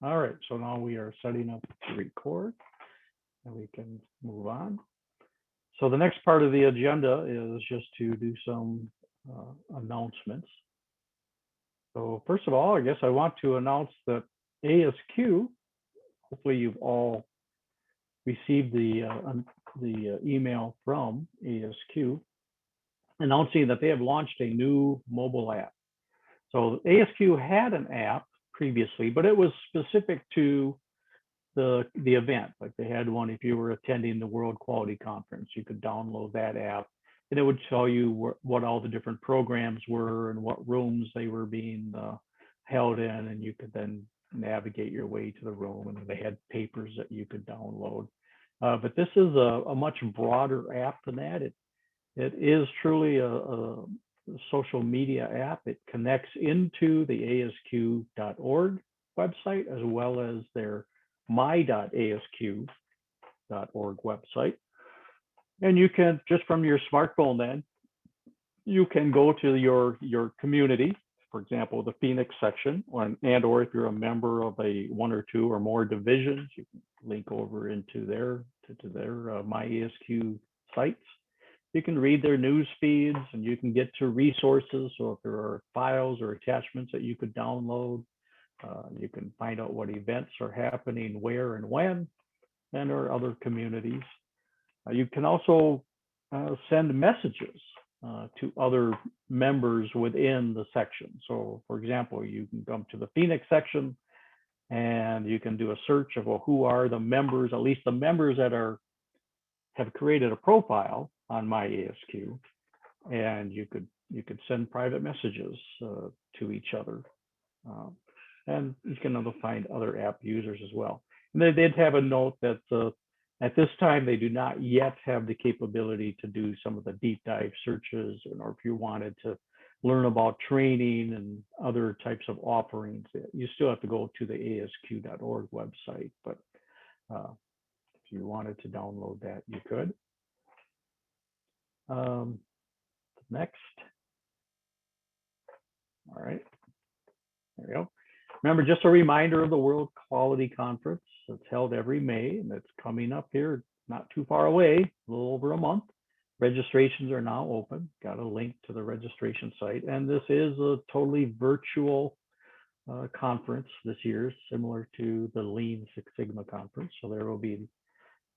All right, so now we are setting up to record and we can move on. So the next part of the agenda is just to do some announcements. So first of all, I guess I want to announce that ASQ, hopefully you've all received the email from ASQ announcing that they have launched a new mobile app. So ASQ had an app previously, but it was specific to the event. Like they had one if you were attending the World Quality Conference, you could download that app and it would tell you what all the different programs were and what rooms they were being held in, and you could then navigate your way to the room, and they had papers that you could download. But this is a much broader app than that. It is truly a social media app. It connects into the ASQ.org website as well as their my.asq.org website. And you can, just from your smartphone then, you can go to your community, for example, the Phoenix section, or if you're a member of a one or two or more divisions, you can link over into their MyASQ sites. You can read their news feeds and you can get to resources. So if there are files or attachments that you could download, you can find out what events are happening where and when, and or other communities. You can also send messages to other members within the section. So for example, you can come to the Phoenix section and you can do a search of, well, who are the members, at least the members that have created a profile on MyASQ, and you could send private messages to each other. And you can also find other app users as well. And they did have a note that at this time, they do not yet have the capability to do some of the deep dive searches, or if you wanted to learn about training and other types of offerings, you still have to go to the ASQ.org website. But if you wanted to download that, you could. Next. All right. There we go. Remember, just a reminder of the World Quality Conference. It's held every May, and it's coming up here not too far away, a little over a month. Registrations are now open. Got a link to the registration site. And this is a totally virtual conference this year, similar to the Lean Six Sigma conference. So there will be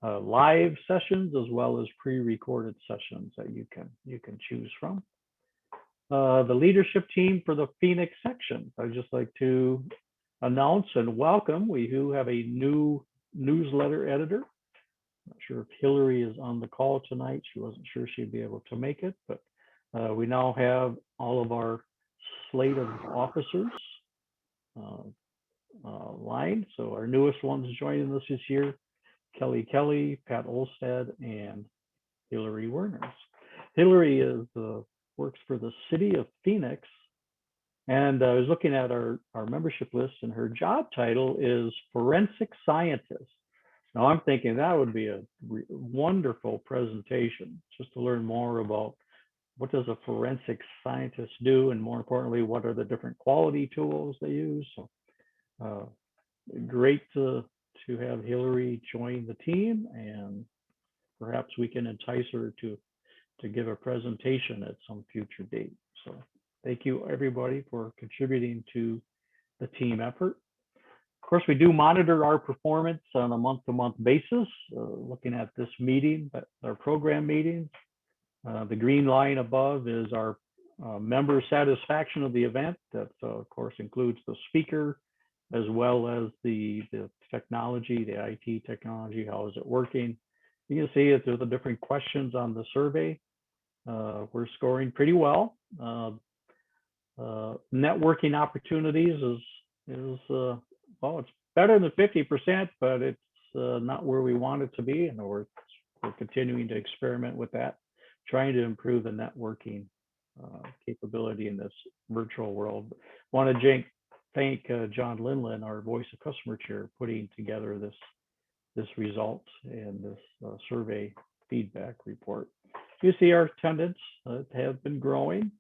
live sessions as well as pre-recorded sessions that you can choose from. The leadership team for the Phoenix section, I'd just like to announce and welcome. We do have a new newsletter editor. Not sure if Hillary is on the call tonight. She wasn't sure she'd be able to make it, but we now have all of our slate of officers lined. So our newest ones joining us this year, Kelly Kelly, Pat Olstad, and Hillary Werners. Hillary is works for the city of Phoenix. And I was looking at our membership list, and her job title is forensic scientist. Now I'm thinking that would be a wonderful presentation just to learn more about what does a forensic scientist do, and more importantly, what are the different quality tools they use. So great to have Hillary join the team, and perhaps we can entice her to give a presentation at some future date. So thank you everybody for contributing to the team effort. Of course, we do monitor our performance on a month-to-month basis, looking at this meeting, our program meetings. The green line above is our member satisfaction of the event. That of course includes the speaker as well as the technology, the IT technology, how is it working. You can see that there's the different questions on the survey. We're scoring pretty well. Networking opportunities is well, it's better than 50%, but it's not where we want it to be, and we're continuing to experiment with that, trying to improve the networking capability in this virtual world. I want to thank John Linlin, our Voice of Customer Chair, putting together this result and this survey feedback report. You see our attendance has been growing.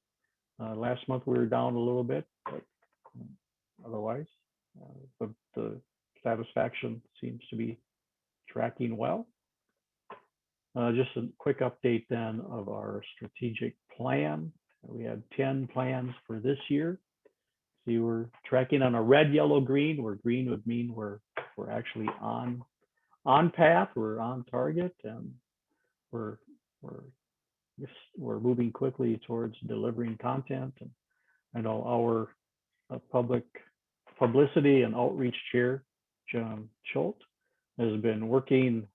Last month we were down a little bit, but otherwise, the satisfaction seems to be tracking well. Just a quick update then of our strategic plan. We had 10 plans for this year. See, we're tracking on a red, yellow, green, where green would mean we're actually on path, we're on target, and we're moving quickly towards delivering content. And I know our publicity and outreach chair, John Schultz, has been working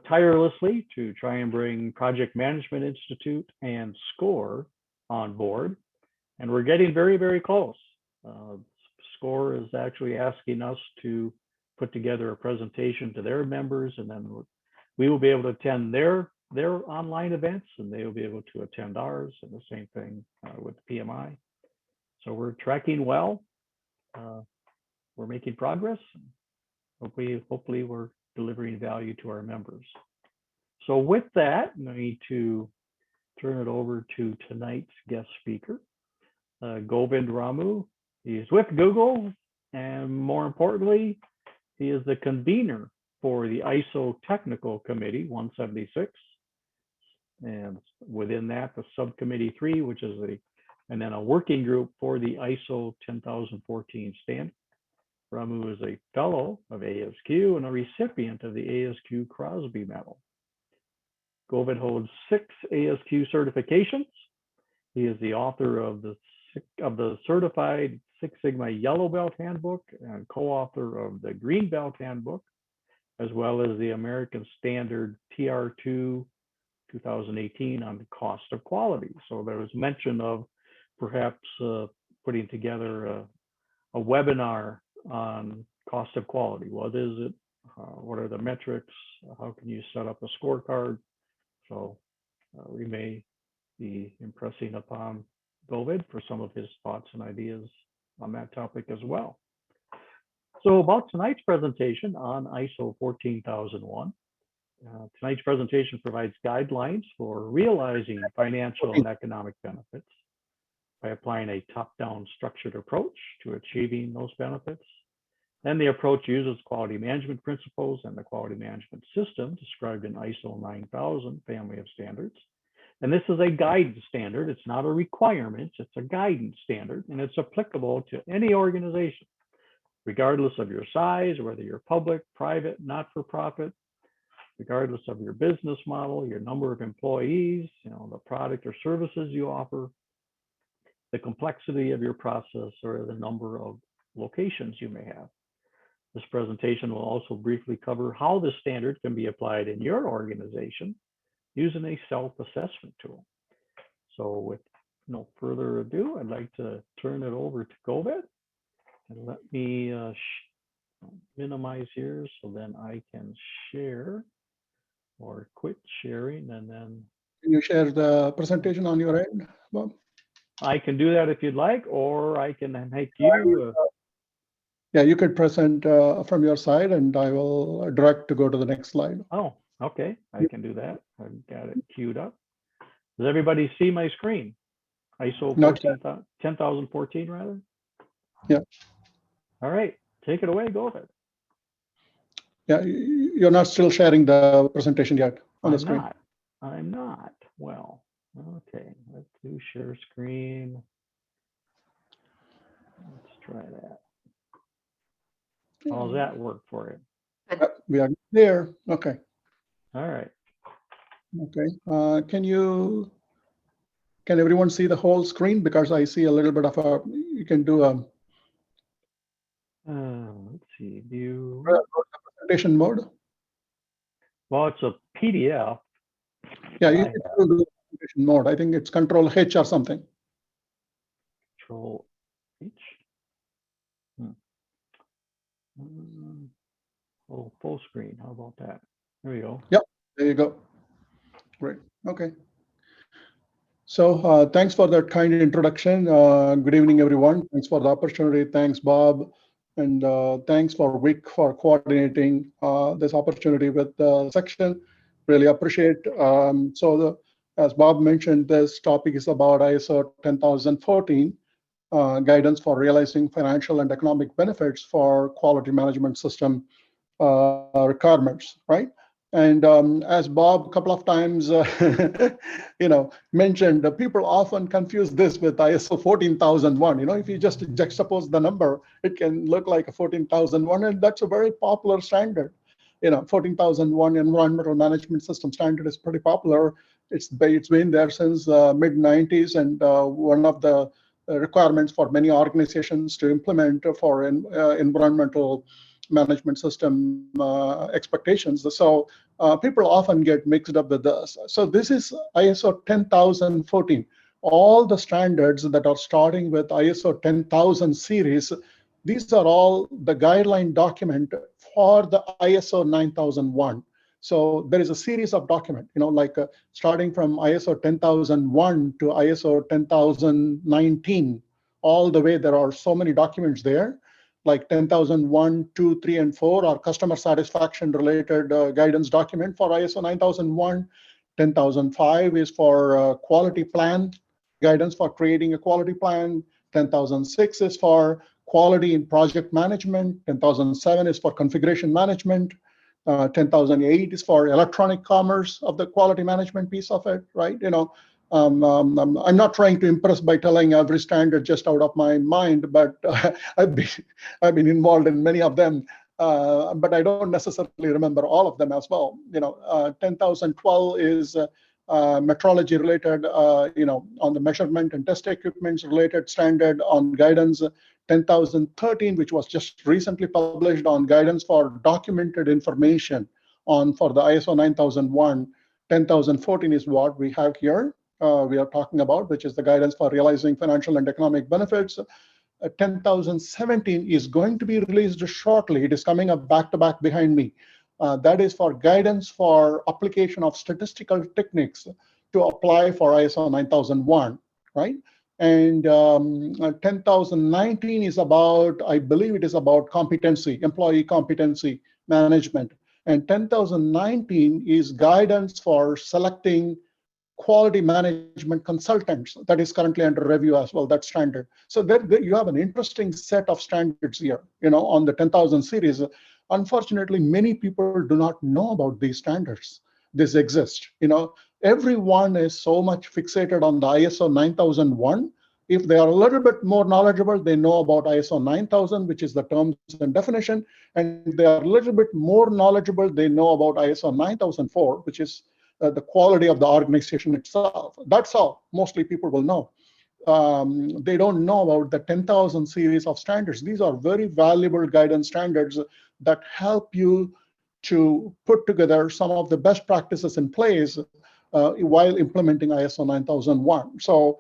tirelessly to try and bring Project Management Institute and SCORE on board. And we're getting very, very close. SCORE is actually asking us to put together a presentation to their members, and then we will be able to attend their online events, and they will be able to attend ours, and the same thing with PMI. So we're tracking well. We're making progress. Hopefully we're delivering value to our members. So with that, I need to turn it over to tonight's guest speaker, Govind Ramu. He's with Google, and more importantly, he is the convener for the ISO Technical Committee 176. And within that, the Subcommittee 3, which is and then a working group for the ISO 10014 standard. Ramu is a fellow of ASQ and a recipient of the ASQ Crosby Medal. Govind holds 6 ASQ certifications. He is the author of the Certified Six Sigma Yellow Belt Handbook and co-author of the Green Belt Handbook, as well as the American Standard TR2 2018 on the cost of quality. So there was mention of perhaps putting together a webinar on cost of quality. What is it? What are the metrics? How can you set up a scorecard? So we may be impressing upon Govind for some of his thoughts and ideas on that topic as well. So about tonight's presentation on ISO 14001. Tonight's presentation provides guidelines for realizing financial and economic benefits by applying a top-down structured approach to achieving those benefits. Then the approach uses quality management principles and the quality management system described in ISO 9000 family of standards. And this is a guidance standard. It's not a requirement. It's a guidance standard, and it's applicable to any organization, regardless of your size, whether you're public, private, not-for-profit, regardless of your business model, your number of employees, the product or services you offer, the complexity of your process, or the number of locations you may have. This presentation will also briefly cover how the standard can be applied in your organization using a self-assessment tool. So with no further ado, I'd like to turn it over to Govind. And let me minimize here so then I can share or quit sharing, and then. Can you share the presentation on your end, Bob? I can do that if you'd like, or I can make you. Yeah, you could present from your side, and I will direct to go to the next slide. Oh, okay. I can do that. I've got it queued up. Does everybody see my screen? ISO 10014 rather? Yeah. All right. Take it away. Go ahead. Yeah, you're not still sharing the presentation yet on the screen. I'm not. Well, okay. Let's do share screen. Let's try that. How's that work for you? We are there. Okay. All right. Okay. Can everyone see the whole screen? Because I see a little bit of you can do a. Let's see. View. Presentation mode. Well, it's a PDF. Yeah, you can do the presentation mode. I think it's Control H or something. Control H. Oh, full screen. How about that? There we go. Yep, there you go. Great. Okay. So thanks for that kind introduction. Good evening, everyone. Thanks for the opportunity. Thanks, Bob. And thanks for Vic for coordinating this opportunity with the section. Really appreciate. As Bob mentioned, this topic is about ISO 10014. guidance for realizing financial and economic benefits for quality management system requirements, right? And as Bob a couple of times, mentioned, people often confuse this with ISO 14001. If you just juxtapose the number, it can look like a 14001, and that's a very popular standard. 14001 environmental management system standard is pretty popular. It's been there since mid 90s, and one of the requirements for many organizations to implement for environmental management system expectations. So people often get mixed up with this. So this is ISO 10014. All the standards that are starting with ISO 10000 series, these are all the guideline document for the ISO 9001. So there is a series of document, starting from ISO 10001 to ISO 10019, all the way. There are so many documents there, like 10,001, 2, 3, and 4 are customer satisfaction related guidance document for ISO 9001. 10,005 is for quality plan, guidance for creating a quality plan. 10,006 is for quality in project management. 10,007 is for configuration management. 10,008 is for electronic commerce of the quality management piece of it, right? I'm not trying to impress by telling every standard just out of my mind, but I've been involved in many of them, but I don't necessarily remember all of them as well. 10,012 is metrology related, on the measurement and test equipments related standard on guidance. 10,013, which was just recently published on guidance for documented information for the ISO 9001. 10,014 is what we have here. We are talking about, which is the guidance for realizing financial and economic benefits. 10,017 is going to be released shortly. It is coming up back to back behind me. That is for guidance for application of statistical techniques to apply for ISO 9001, right? And 10,019 is about, I believe it is about competency, employee competency management. And 10,019 is guidance for selecting quality management consultants. That is currently under review as well, that standard. So there you have an interesting set of standards here, on the 10,000 series. Unfortunately, many people do not know about these standards. This exists. Everyone is so much fixated on the ISO 9001. If they are a little bit more knowledgeable, they know about ISO 9000, which is the terms and definition. And if they are a little bit more knowledgeable, they know about ISO 9004, which is the quality of the organization itself. That's all mostly people will know. They don't know about the 10,000 series of standards. These are very valuable guidance standards that help you to put together some of the best practices in place while implementing ISO 9001. So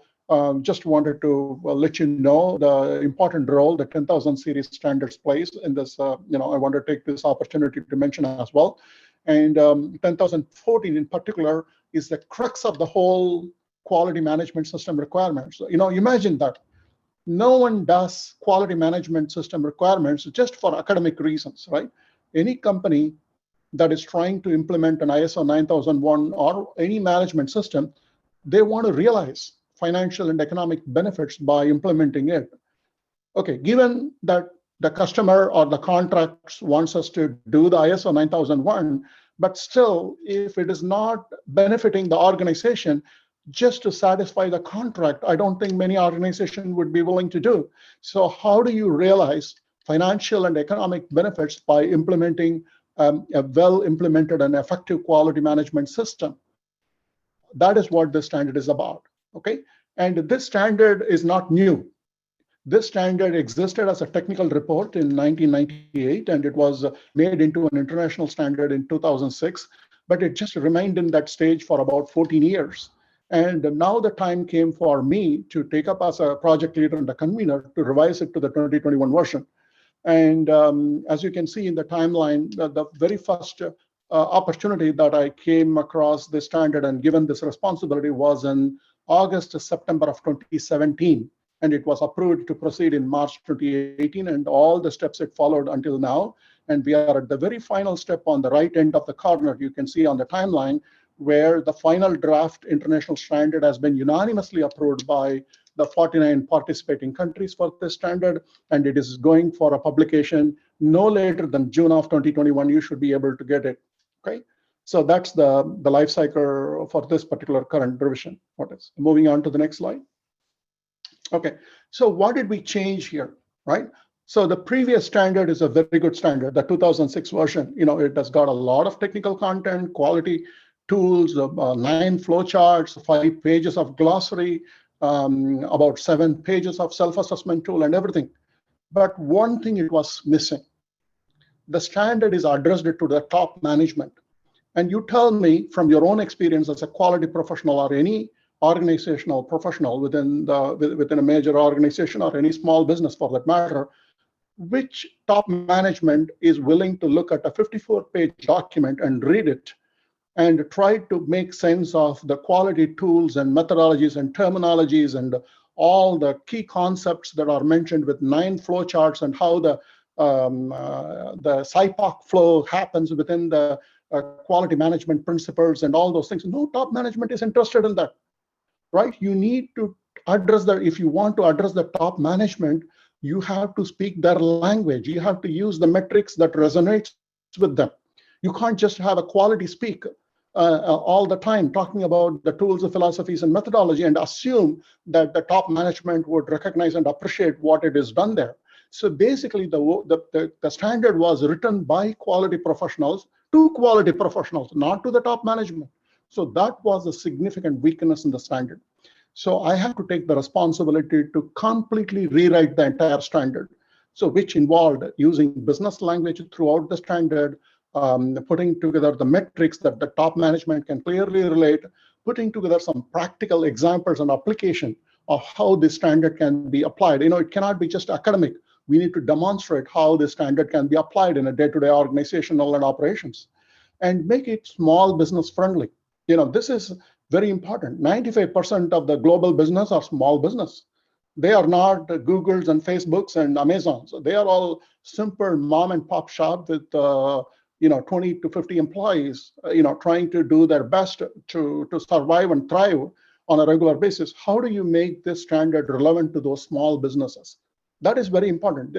just wanted to let you know the important role the 10,000 series standards plays in this. I want to take this opportunity to mention as well. And 10,014 in particular is the crux of the whole quality management system requirements. Imagine that no one does quality management system requirements just for academic reasons, right? Any company that is trying to implement an ISO 9001 or any management system, they want to realize financial and economic benefits by implementing it. Okay, given that the customer or the contracts wants us to do the ISO 9001, but still, if it is not benefiting the organization, just to satisfy the contract, I don't think many organizations would be willing to do. So how do you realize financial and economic benefits by implementing a well-implemented and effective quality management system? That is what this standard is about, okay? And this standard is not new. This standard existed as a technical report in 1998, and it was made into an international standard in 2006, but it just remained in that stage for about 14 years. And now the time came for me to take up as a project leader and a convener to revise it to the 2021 version. And as you can see in the timeline, the very first opportunity that I came across this standard and given this responsibility was in August to September of 2017. And it was approved to proceed in March 2018, and all the steps it followed until now. And we are at the very final step on the right end of the corner. You can see on the timeline where the final draft international standard has been unanimously approved by the 49 participating countries for this standard, and it is going for a publication no later than June of 2021. You should be able to get it. Okay, so that's the life cycle for this particular current revision. What is moving on to the next slide? Okay, so what did we change here, right? So the previous standard is a very good standard, the 2006 version. It has got a lot of technical content, quality tools, 9 flowcharts, 5 pages of glossary, about 7 pages of self-assessment tool and everything. But one thing it was missing. The standard is addressed to the top management. And you tell me from your own experience as a quality professional or any organizational professional within a major organization or any small business for that matter, which top management is willing to look at a 54-page document and read it and try to make sense of the quality tools and methodologies and terminologies and all the key concepts that are mentioned with 9 flowcharts and how the SIPOC flow happens within the quality management principles and all those things. No top management is interested in that, right? You need to address that. If you want to address the top management, you have to speak their language. You have to use the metrics that resonates with them. You can't just have a quality speak all the time talking about the tools, the philosophies, and methodology and assume that the top management would recognize and appreciate what it is done there. So basically, the standard was written by quality professionals to quality professionals, not to the top management. So that was a significant weakness in the standard. So I have to take the responsibility to completely rewrite the entire standard. So which involved using business language throughout the standard, putting together the metrics that the top management can clearly relate, putting together some practical examples and application of how this standard can be applied. It cannot be just academic. We need to demonstrate how this standard can be applied in a day-to-day organizational and operations, and make it small business friendly. This is very important. 95% of the global business are small business. They are not Googles and Facebooks and Amazons. They are all simple mom and pop shop with 20 to 50 employees, trying to do their best to survive and thrive on a regular basis. How do you make this standard relevant to those small businesses? That is very important.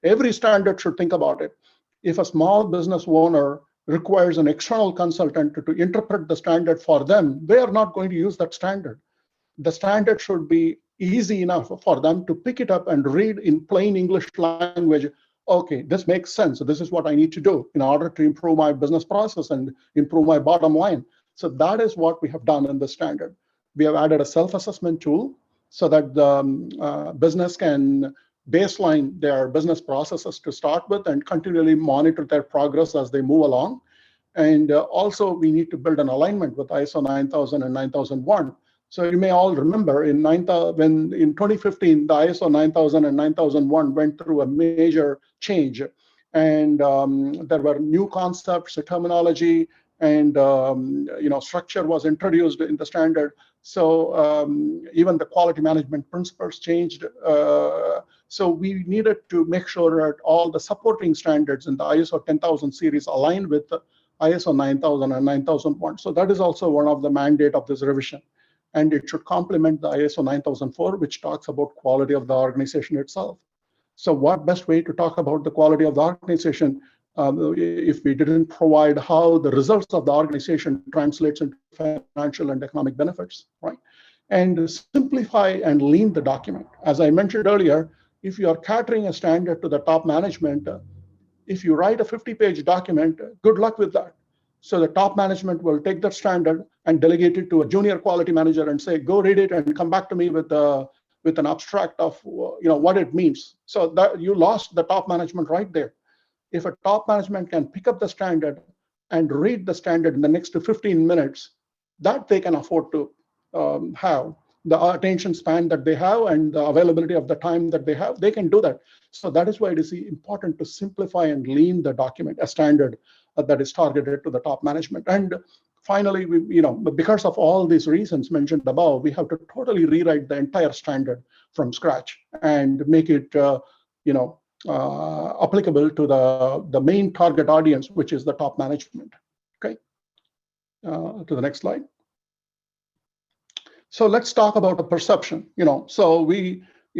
Every standard should think about it. If a small business owner requires an external consultant to interpret the standard for them, they are not going to use that standard. The standard should be easy enough for them to pick it up and read in plain English language. Okay, this makes sense. So this is what I need to do in order to improve my business process and improve my bottom line. So that is what we have done in the standard. We have added a self-assessment tool so that the business can baseline their business processes to start with and continually monitor their progress as they move along. And also we need to build an alignment with ISO 9000 and 9001. So you may all remember in 2015, the ISO 9000 and 9001 went through a major change. And there were new concepts, terminology, and structure was introduced in the standard. So even the quality management principles changed. So we needed to make sure that all the supporting standards in the ISO 10000 series aligned with the ISO 9000 and 9001. So that is also one of the mandate of this revision. And it should complement the ISO 9004, which talks about quality of the organization itself. So what best way to talk about the quality of the organization if we didn't provide how the results of the organization translates into financial and economic benefits, right? And simplify and lean the document. As I mentioned earlier, if you are catering a standard to the top management, if you write a 50-page document, good luck with that. So the top management will take that standard and delegate it to a junior quality manager and say, go read it and come back to me with an abstract of what it means. So that you lost the top management right there. If a top management can pick up the standard and read the standard in the next 15 minutes, that they can afford to have. The attention span that they have and the availability of the time that they have, they can do that. So that is why it is important to simplify and lean the document, a standard that is targeted to the top management. And finally, because of all these reasons mentioned above, we have to totally rewrite the entire standard from scratch and make it, applicable to the main target audience, which is the top management. Okay, to the next slide. So let's talk about the perception. So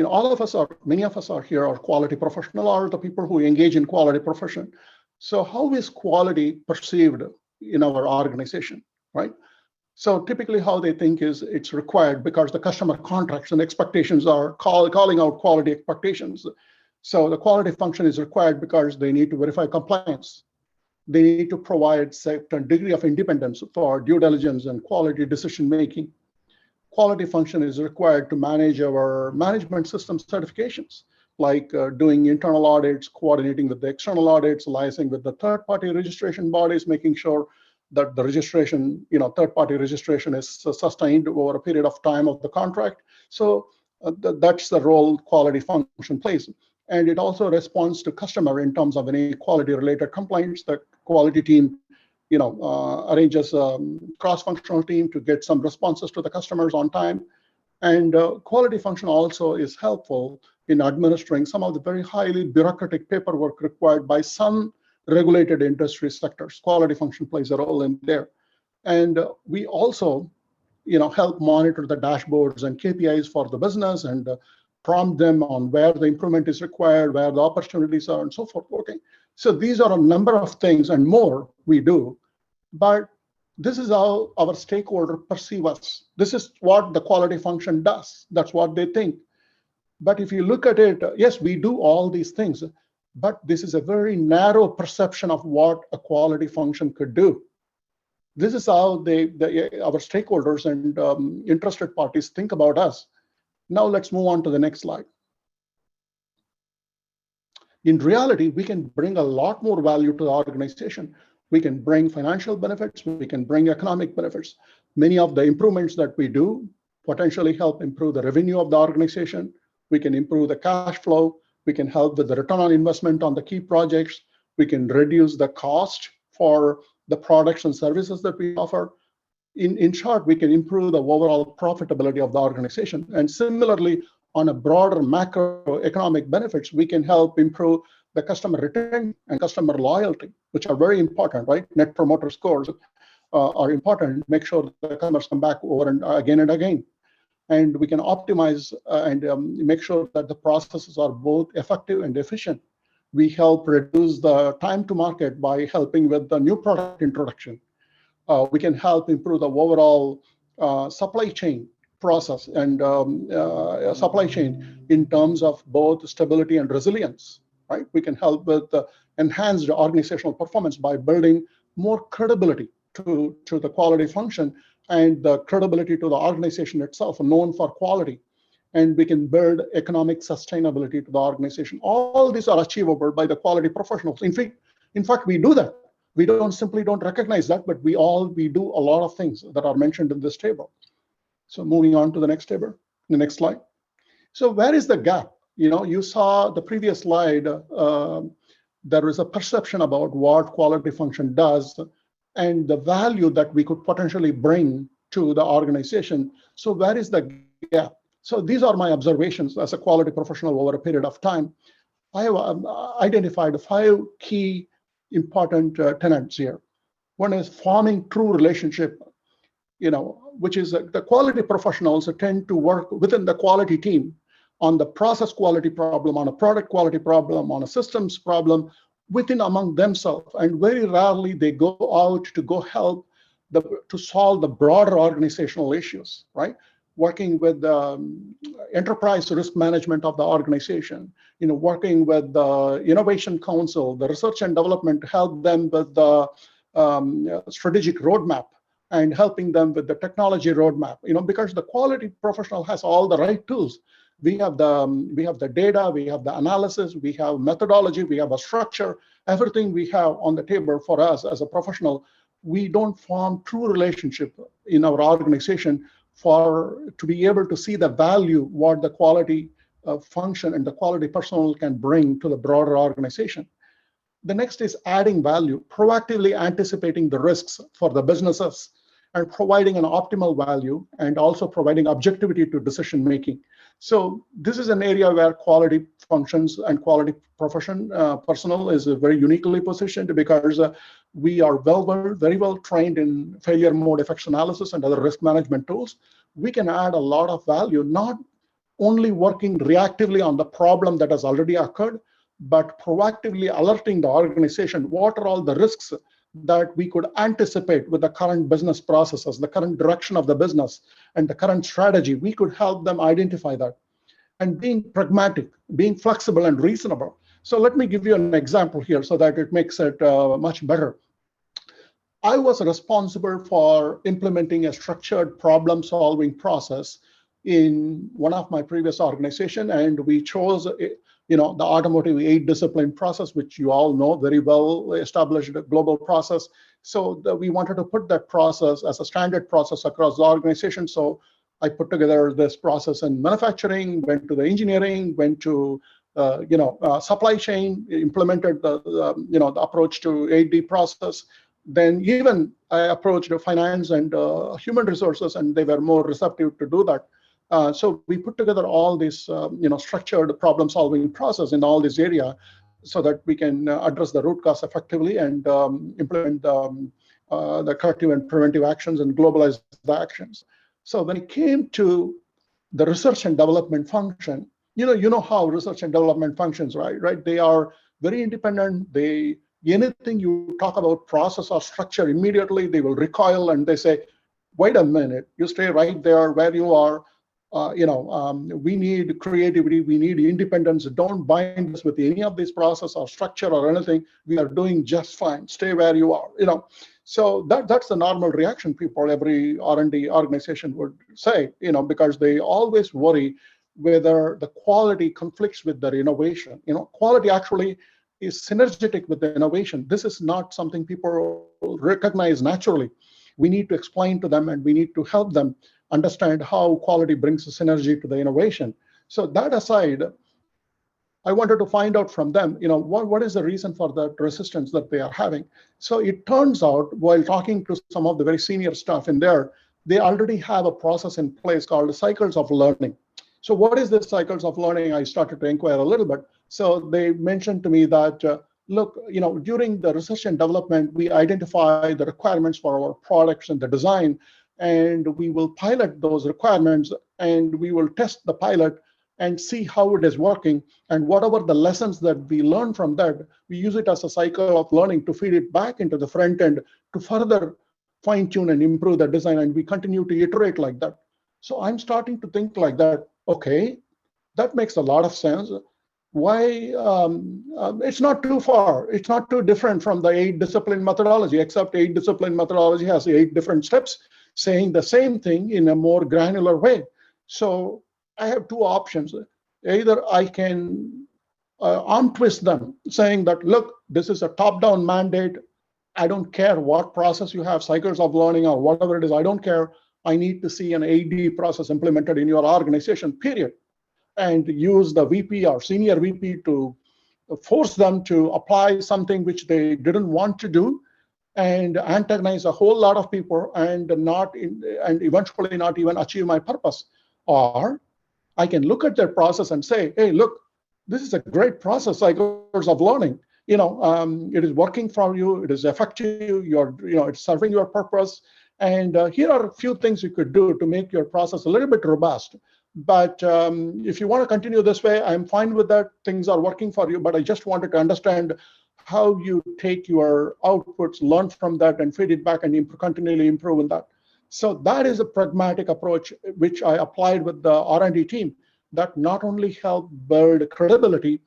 all of us are, many of us are here are quality professional, or the people who engage in quality profession. So how is quality perceived in our organization, right? So typically how they think is it's required because the customer contracts and expectations are calling out quality expectations. So the quality function is required because they need to verify compliance. They need to provide certain degree of independence for due diligence and quality decision making. Quality function is required to manage our management system certifications, like doing internal audits, coordinating with the external audits, liaising with the third-party registration bodies, making sure that the registration, third-party registration is sustained over a period of time of the contract. So that's the role quality function plays. And it also responds to customer in terms of any quality-related complaints. The quality team arranges a cross-functional team to get some responses to the customers on time. And quality function also is helpful in administering some of the very highly bureaucratic paperwork required by some regulated industry sectors. Quality function plays a role in there. And we also help monitor the dashboards and KPIs for the business and prompt them on where the improvement is required, where the opportunities are, and so forth. Okay. So these are a number of things and more we do, but this is how our stakeholder perceive us. This is what the quality function does. That's what they think. But if you look at it, yes, we do all these things, but this is a very narrow perception of what a quality function could do. This is how our stakeholders and interested parties think about us. Now let's move on to the next slide. In reality, we can bring a lot more value to the organization. We can bring financial benefits, we can bring economic benefits. Many of the improvements that we do potentially help improve the revenue of the organization. We can improve the cash flow. We can help with the return on investment on the key projects. We can reduce the cost for the products and services that we offer. In short, we can improve the overall profitability of the organization. And similarly, on a broader macroeconomic benefits, we can help improve the customer retention and customer loyalty, which are very important, right? Net promoter scores are important. Make sure the customers come back over and again. And we can optimize and make sure that the processes are both effective and efficient. We help reduce the time to market by helping with the new product introduction. We can help improve the overall supply chain process and supply chain in terms of both stability and resilience, right? We can help with enhanced organizational performance by building more credibility to the quality function and the credibility to the organization itself, known for quality. And we can build economic sustainability to the organization. All these are achievable by the quality professionals. In fact, we do that. We don't recognize that, but we do a lot of things that are mentioned in this table. So moving on to the next table, the next slide. So where is the gap? You saw the previous slide, there is a perception about what quality function does and the value that we could potentially bring to the organization. So where is the gap? So these are my observations as a quality professional over a period of time. I have identified 5 key important tenets here. One is forming true relationship, which is the quality professionals tend to work within the quality team on the process quality problem, on a product quality problem, on a systems problem, within among themselves. And very rarely they go out to help to solve the broader organizational issues, right? Working with the enterprise risk management of the organization, working with the innovation council, the research and development to help them with the strategic roadmap and helping them with the technology roadmap, because the quality professional has all the right tools. We have the data, we have the analysis, we have methodology, we have a structure, everything we have on the table for us as a professional. We don't form true relationship in our organization to be able to see the value what the quality function and the quality personnel can bring to the broader organization. The next is adding value, proactively anticipating the risks for the businesses and providing an optimal value and also providing objectivity to decision making. So this is an area where quality functions and quality profession personnel is very uniquely positioned, because we are very well trained in failure mode effects analysis and other risk management tools. We can add a lot of value, not only working reactively on the problem that has already occurred, but proactively alerting the organization what are all the risks that we could anticipate with the current business processes, the current direction of the business, and the current strategy. We could help them identify that. And being pragmatic, being flexible and reasonable. So let me give you an example here so that it makes it much better. I was responsible for implementing a structured problem-solving process in one of my previous organizations, and we chose, the automotive 8-discipline process, which you all know, very well established global process. So we wanted to put that process as a standard process across the organization. So I put together this process in manufacturing, went to the engineering, went to supply chain, implemented the approach to 8D process. Then even I approached finance and human resources, and they were more receptive to do that. So we put together all this, structured problem-solving process in all this area, so that we can address the root cause effectively and implement the corrective and preventive actions and globalize the actions. So when it came to the research and development function, you know how research and development functions, right? They are very independent. Anything you talk about process or structure, immediately they will recoil and they say, wait a minute, you stay right there where you are. We need creativity, we need independence. Don't bind us with any of this process or structure or anything. We are doing just fine. Stay where you are. So that's the normal reaction every R&D organization would say, because they always worry whether the quality conflicts with their innovation. Quality actually is synergetic with the innovation. This is not something people recognize naturally. We need to explain to them, and we need to help them understand how quality brings a synergy to the innovation. So that aside, I wanted to find out from them, what is the reason for that resistance that they are having. So it turns out, while talking to some of the very senior staff in there, they already have a process in place called cycles of learning. So what is this cycles of learning? I started to inquire a little bit. So they mentioned to me that, look, during the research and development, we identify the requirements for our products and the design, and we will pilot those requirements, and we will test the pilot and see how it is working. And whatever the lessons that we learn from that, we use it as a cycle of learning to feed it back into the front end to further fine tune and improve the design. And we continue to iterate like that. So I'm starting to think like that. Okay, that makes a lot of sense. Why it's not too far. It's not too different from the 8-discipline methodology, except 8-discipline methodology has 8 different steps saying the same thing in a more granular way. So I have 2 options. Either I can arm twist them, saying that, look, this is a top-down mandate. I don't care what process you have, cycles of learning or whatever it is. I don't care. I need to see an AD process implemented in your organization, period. And use the VP or senior VP to force them to apply something which they didn't want to do, and antagonize a whole lot of people and eventually not even achieve my purpose. Or I can look at their process and say, hey, look, this is a great process, cycles of learning. It is working for you, it is effective, it's serving your purpose. And here are a few things you could do to make your process a little bit robust. But if you want to continue this way, I'm fine with that. Things are working for you, but I just wanted to understand how you take your outputs, learn from that, and feed it back and continually improve in that. So that is a pragmatic approach which I applied with the R&D team that not only helped build credibility,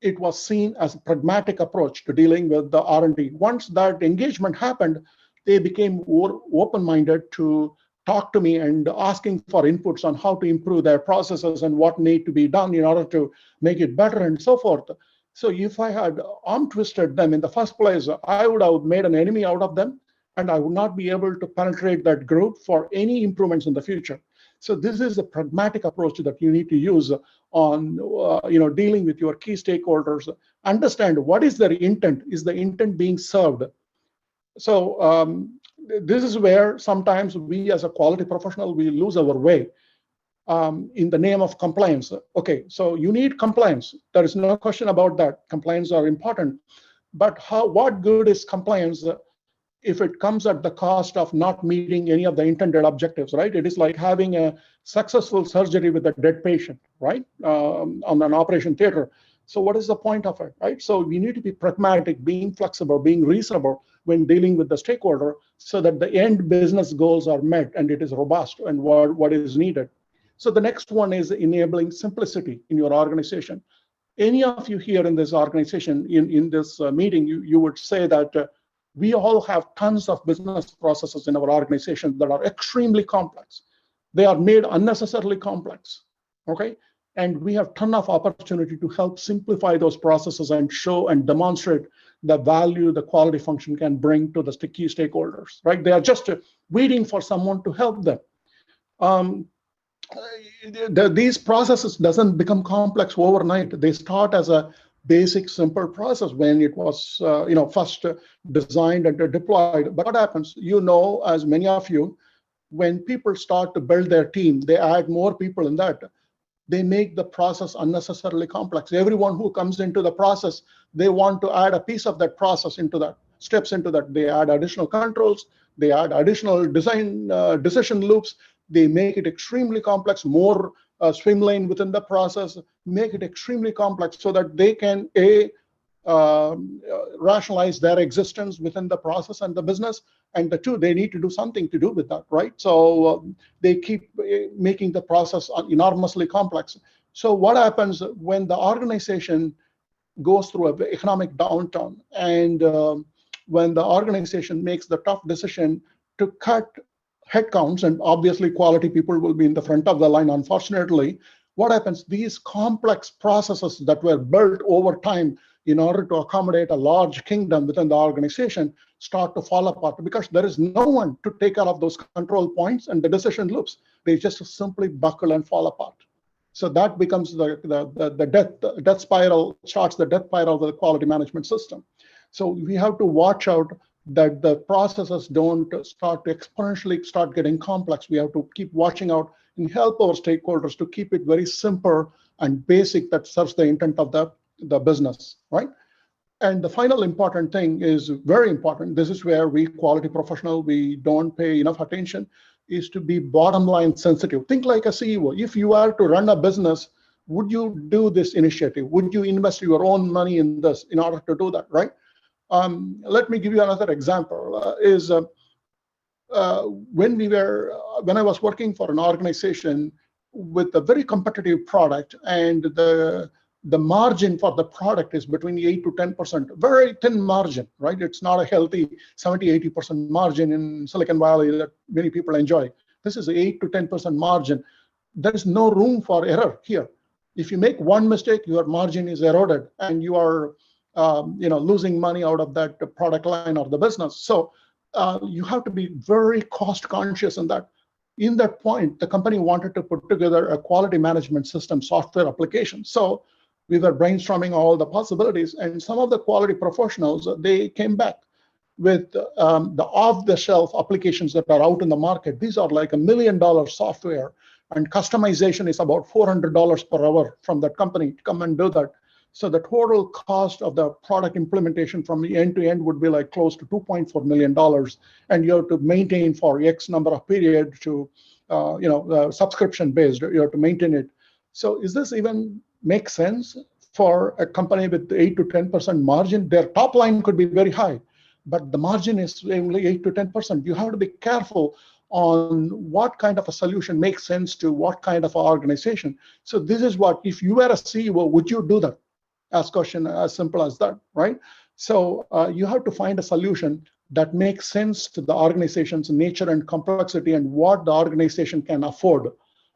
it was seen as a pragmatic approach to dealing with the R&D. Once that engagement happened, they became more open-minded to talk to me and asking for inputs on how to improve their processes and what need to be done in order to make it better and so forth. So if I had arm twisted them in the first place, I would have made an enemy out of them, and I would not be able to penetrate that group for any improvements in the future. So this is a pragmatic approach that you need to use on dealing with your key stakeholders. Understand what is their intent. Is the intent being served? So This is where sometimes we as a quality professional, we lose our way in the name of compliance. Okay, so you need compliance. There is no question about that. Compliance are important. But what good is compliance if it comes at the cost of not meeting any of the intended objectives, right? It is like having a successful surgery with a dead patient, right? On an operation theater. So what is the point of it, right? So we need to be pragmatic, being flexible, being reasonable when dealing with the stakeholder so that the end business goals are met and it is robust and what is needed. So the next one is enabling simplicity in your organization. Any of you here in this organization, in this meeting, you would say that we all have tons of business processes in our organization that are extremely complex. They are made unnecessarily complex, okay? And we have ton of opportunity to help simplify those processes and show and demonstrate the value the quality function can bring to the key stakeholders, right? They are just waiting for someone to help them. These processes doesn't become complex overnight. They start as a basic, simple process when it was, first designed and deployed. But what happens? You know, as many of you, when people start to build their team, they add more people in that. They make the process unnecessarily complex. Everyone who comes into the process, they want to add a piece of that process into that, steps into that. They add additional controls, they add additional design decision loops, they make it extremely complex, more swim lane within the process, make it extremely complex so that they can rationalize their existence within the process and the business. And the two, they need to do something to do with that, right? So they keep making the process enormously complex. So what happens when the organization goes through an economic downturn and when the organization makes the tough decision to cut headcounts, and obviously quality people will be in the front of the line, unfortunately, what happens? These complex processes that were built over time in order to accommodate a large kingdom within the organization start to fall apart because there is no one to take care of those control points and the decision loops. They just simply buckle and fall apart. So that becomes the death spiral, starts the death spiral of the quality management system. So we have to watch out that the processes don't start to exponentially start getting complex. We have to keep watching out and help our stakeholders to keep it very simple and basic that serves the intent of the business, right? And the final important thing is very important. This is where we quality professional, we don't pay enough attention, is to be bottom line sensitive. Think like a CEO. If you are to run a business, would you do this initiative? Would you invest your own money in this in order to do that, right? Let me give you another example. When I was working for an organization with a very competitive product, and the margin for the product is between 8 to 10%, very thin margin, right? It's not a healthy 70-80% margin in Silicon Valley that many people enjoy. This is 8 to 10% margin. There is no room for error here. If you make one mistake, your margin is eroded, and you are losing money out of that product line or the business. So you have to be very cost conscious in that. In that point, the company wanted to put together a quality management system software application. So we were brainstorming all the possibilities, and some of the quality professionals, they came back with the off-the-shelf applications that are out in the market. These are like $1 million software, and customization is about $400 per hour from that company to come and do that. So the total cost of the product implementation from the end to end would be like close to $2.4 million, and you have to maintain for X number of period to, subscription based. You have to maintain it. So is this even make sense for a company with 8 to 10% margin? Their top line could be very high, but the margin is only 8 to 10%. You have to be careful on what kind of a solution makes sense to what kind of organization. So this is what, if you were a CEO, would you do that? Ask question as simple as that, right? So you have to find a solution that makes sense to the organization's nature and complexity and what the organization can afford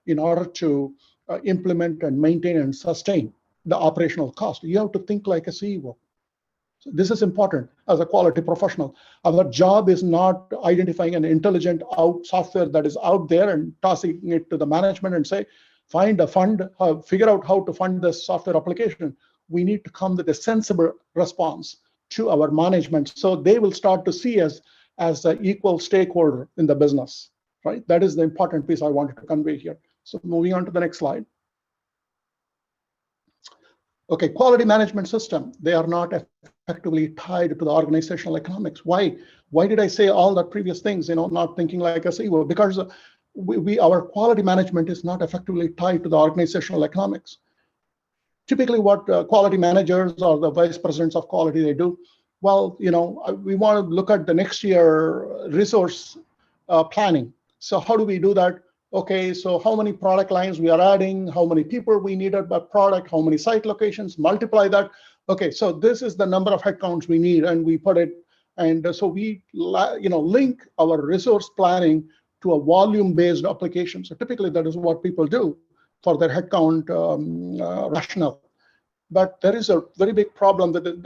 in order to implement and maintain and sustain the operational cost. You have to think like a CEO. So this is important as a quality professional. Our job is not identifying an intelligent software that is out there and tossing it to the management and say, find a fund, figure out how to fund this software application. We need to come with a sensible response to our management, so they will start to see us as an equal stakeholder in the business, right? That is the important piece I wanted to convey here. So moving on to the next slide. Okay, quality management system, they are not effectively tied to the organizational economics. Why? Why did I say all the previous things, not thinking like a CEO? Because our quality management is not effectively tied to the organizational economics. Typically what quality managers or the vice presidents of quality, they do, well, we want to look at the next year resource planning. So how do we do that? Okay, so how many product lines we are adding, how many people we needed by product, how many site locations, multiply that. Okay, so this is the number of headcounts we need, and we put it, and so we link our resource planning to a volume-based application. So typically that is what people do for their headcount rationale. But there is a very big problem with it.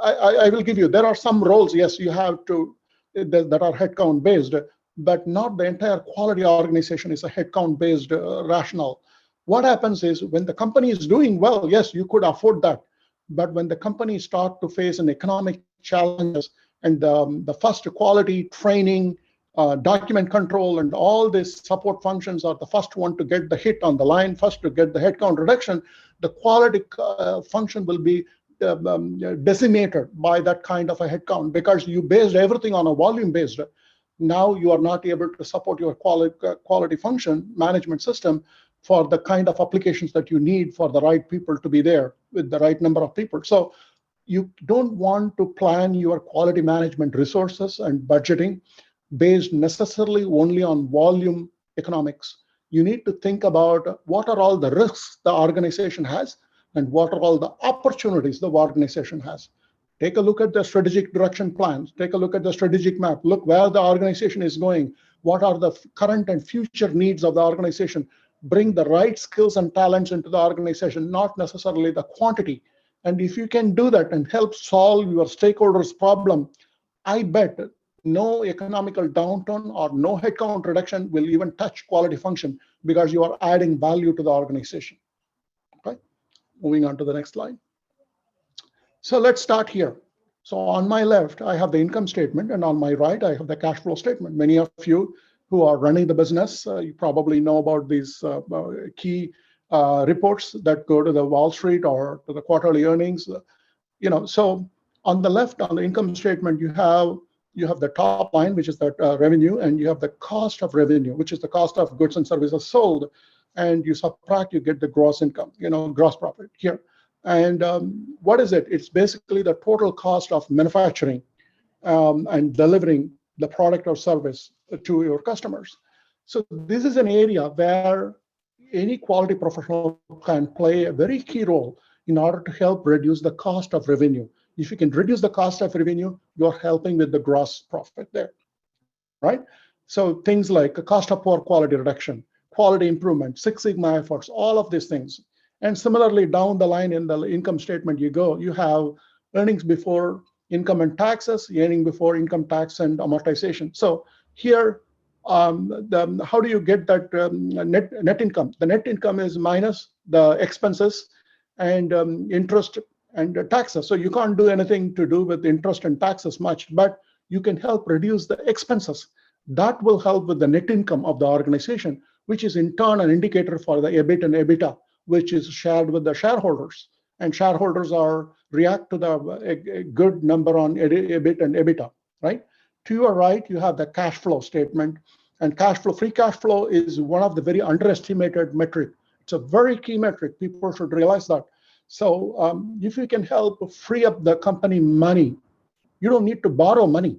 I will give you, there are some roles, yes, you have to, that are headcount based, but not the entire quality organization is a headcount based rationale. What happens is when the company is doing well, yes, you could afford that. But when the companies start to face an economic challenges and the first quality training, document control, and all these support functions are the first one to get the hit on the line, first to get the headcount reduction, the quality function will be decimated by that kind of a headcount, because you based everything on a volume based. Now you are not able to support your quality function management system for the kind of applications that you need for the right people to be there with the right number of people. So you don't want to plan your quality management resources and budgeting based necessarily only on volume economics. You need to think about what are all the risks the organization has and what are all the opportunities the organization has. Take a look at the strategic direction plans. Take a look at the strategic map. Look where the organization is going. What are the current and future needs of the organization? Bring the right skills and talents into the organization, not necessarily the quantity. And if you can do that and help solve your stakeholders' problem, I bet no economical downturn or no headcount reduction will even touch quality function, because you are adding value to the organization. Okay, moving on to the next slide. So let's start here. So on my left, I have the income statement, and on my right, I have the cash flow statement. Many of you who are running the business, you probably know about these key reports that go to the Wall Street or to the quarterly earnings. So on the left, on the income statement, you have the top line, which is that revenue, and you have the cost of revenue, which is the cost of goods and services sold, and you subtract, you get the gross income, gross profit here. And what is it? It's basically the total cost of manufacturing and delivering the product or service to your customers. So this is an area where any quality professional can play a very key role in order to help reduce the cost of revenue. If you can reduce the cost of revenue, you're helping with the gross profit there, right? So things like a cost of poor quality reduction, quality improvement, Six Sigma efforts, all of these things. And similarly, down the line in the income statement you have earnings before income and taxes, earning before income tax and amortization. So here, how do you get that net income? The net income is minus the expenses and interest and taxes. So you can't do anything to do with interest and taxes much, but you can help reduce the expenses. That will help with the net income of the organization, which is in turn an indicator for the EBIT and EBITDA, which is shared with the shareholders. And shareholders react to a good number on EBIT and EBITDA, right? To your right, you have the cash flow statement. And free cash flow is one of the very underestimated metric. It's a very key metric. People should realize that. So if you can help free up the company money, you don't need to borrow money.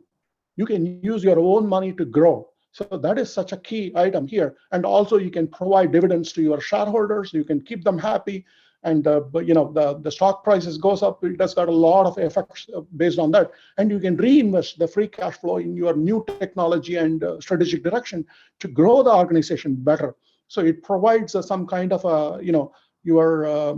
You can use your own money to grow. So that is such a key item here. And also you can provide dividends to your shareholders. You can keep them happy. And the stock prices goes up. It has got a lot of effects based on that. And you can reinvest the free cash flow in your new technology and strategic direction to grow the organization better. So it provides some kind of your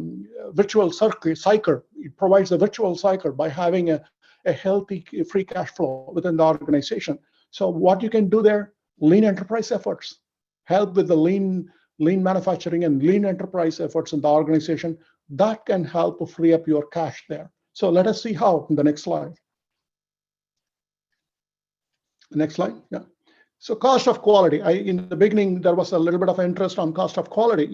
virtual cycle. It provides a virtual cycle by having a healthy free cash flow within the organization. So what you can do there, lean enterprise efforts, help with the lean manufacturing and lean enterprise efforts in the organization. That can help free up your cash there. So let us see how in the next slide. Next slide. Yeah. So cost of quality. In the beginning, there was a little bit of interest on cost of quality.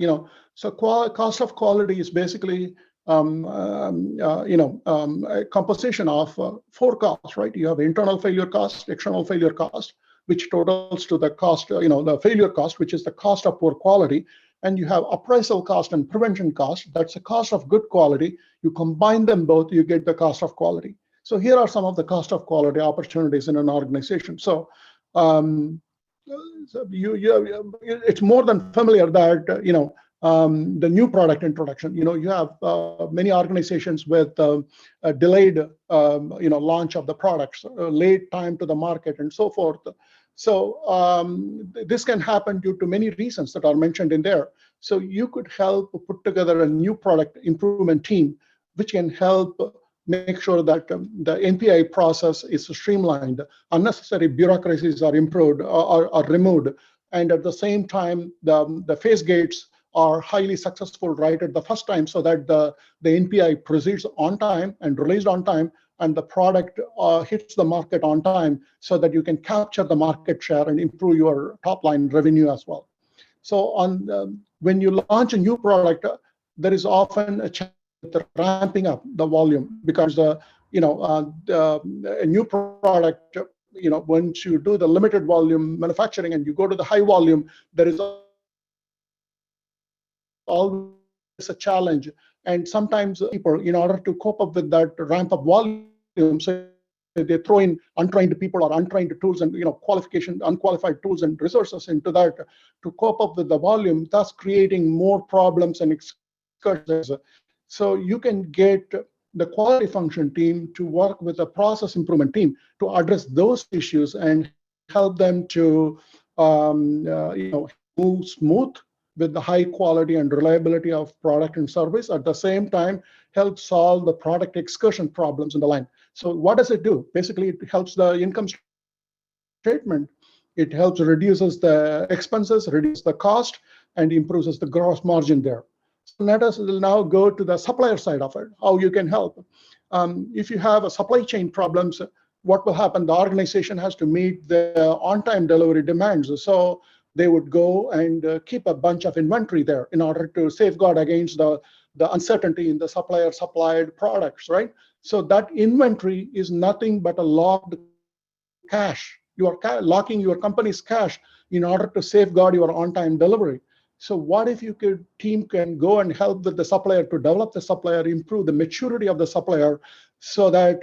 So cost of quality is basically a composition of 4 costs, right? You have internal failure cost, external failure cost, which totals to the cost, the failure cost, which is the cost of poor quality. And you have appraisal cost and prevention cost. That's the cost of good quality. You combine them both, you get the cost of quality. So here are some of the cost of quality opportunities in an organization. So it's more than familiar that the new product introduction. You have many organizations with a delayed launch of the products, late time to the market, and so forth. So this can happen due to many reasons that are mentioned in there. So you could help put together a new product improvement team, which can help make sure that the NPI process is streamlined, unnecessary bureaucracies are improved or removed, and at the same time, the phase gates are highly successful right at the first time, so that the NPI proceeds on time and released on time, and the product hits the market on time, so that you can capture the market share and improve your top line revenue as well. So when you launch a new product, there is often a challenge with ramping up the volume, because a new product, once you do the limited volume manufacturing and you go to the high volume, there is always a challenge. And sometimes people, in order to cope up with that ramp up volume, so they throw in untrained people or untrained tools and unqualified tools and resources into that to cope up with the volume, thus creating more problems and excursions. So you can get the quality function team to work with the process improvement team to address those issues and help them to move smooth with the high quality and reliability of product and service. At the same time, help solve the product excursion problems in the line. So what does it do? Basically, it helps the income statement. It helps reduces the expenses, reduces the cost, and improves the gross margin there. So let us now go to the supplier side of it, how you can help. If you have a supply chain problems, what will happen? The organization has to meet the on-time delivery demands. So they would go and keep a bunch of inventory there in order to safeguard against the uncertainty in the supplier supplied products, right? So that inventory is nothing but a locked cash. You are locking your company's cash in order to safeguard your on-time delivery. So what if team can go and help with the supplier to develop the supplier, improve the maturity of the supplier, so that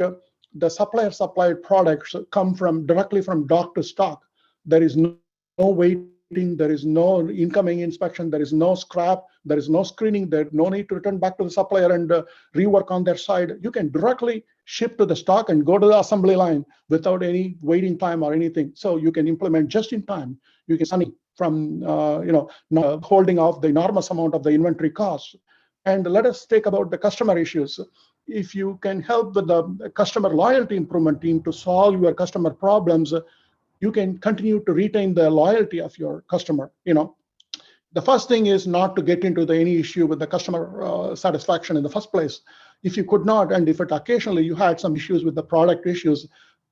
the supplier supplied products come directly from dock to stock. There is no waiting, there is no incoming inspection, there is no scrap, there is no screening, there's no need to return back to the supplier and rework on their side. You can directly ship to the stock and go to the assembly line without any waiting time or anything. So you can implement just in time. You can money from not holding off the enormous amount of the inventory costs. And let us take about the customer issues. If you can help with the customer loyalty improvement team to solve your customer problems, you can continue to retain the loyalty of your customer. The first thing is not to get into any issue with the customer satisfaction in the first place. If you could not, and if it occasionally you had some issues with the product issues,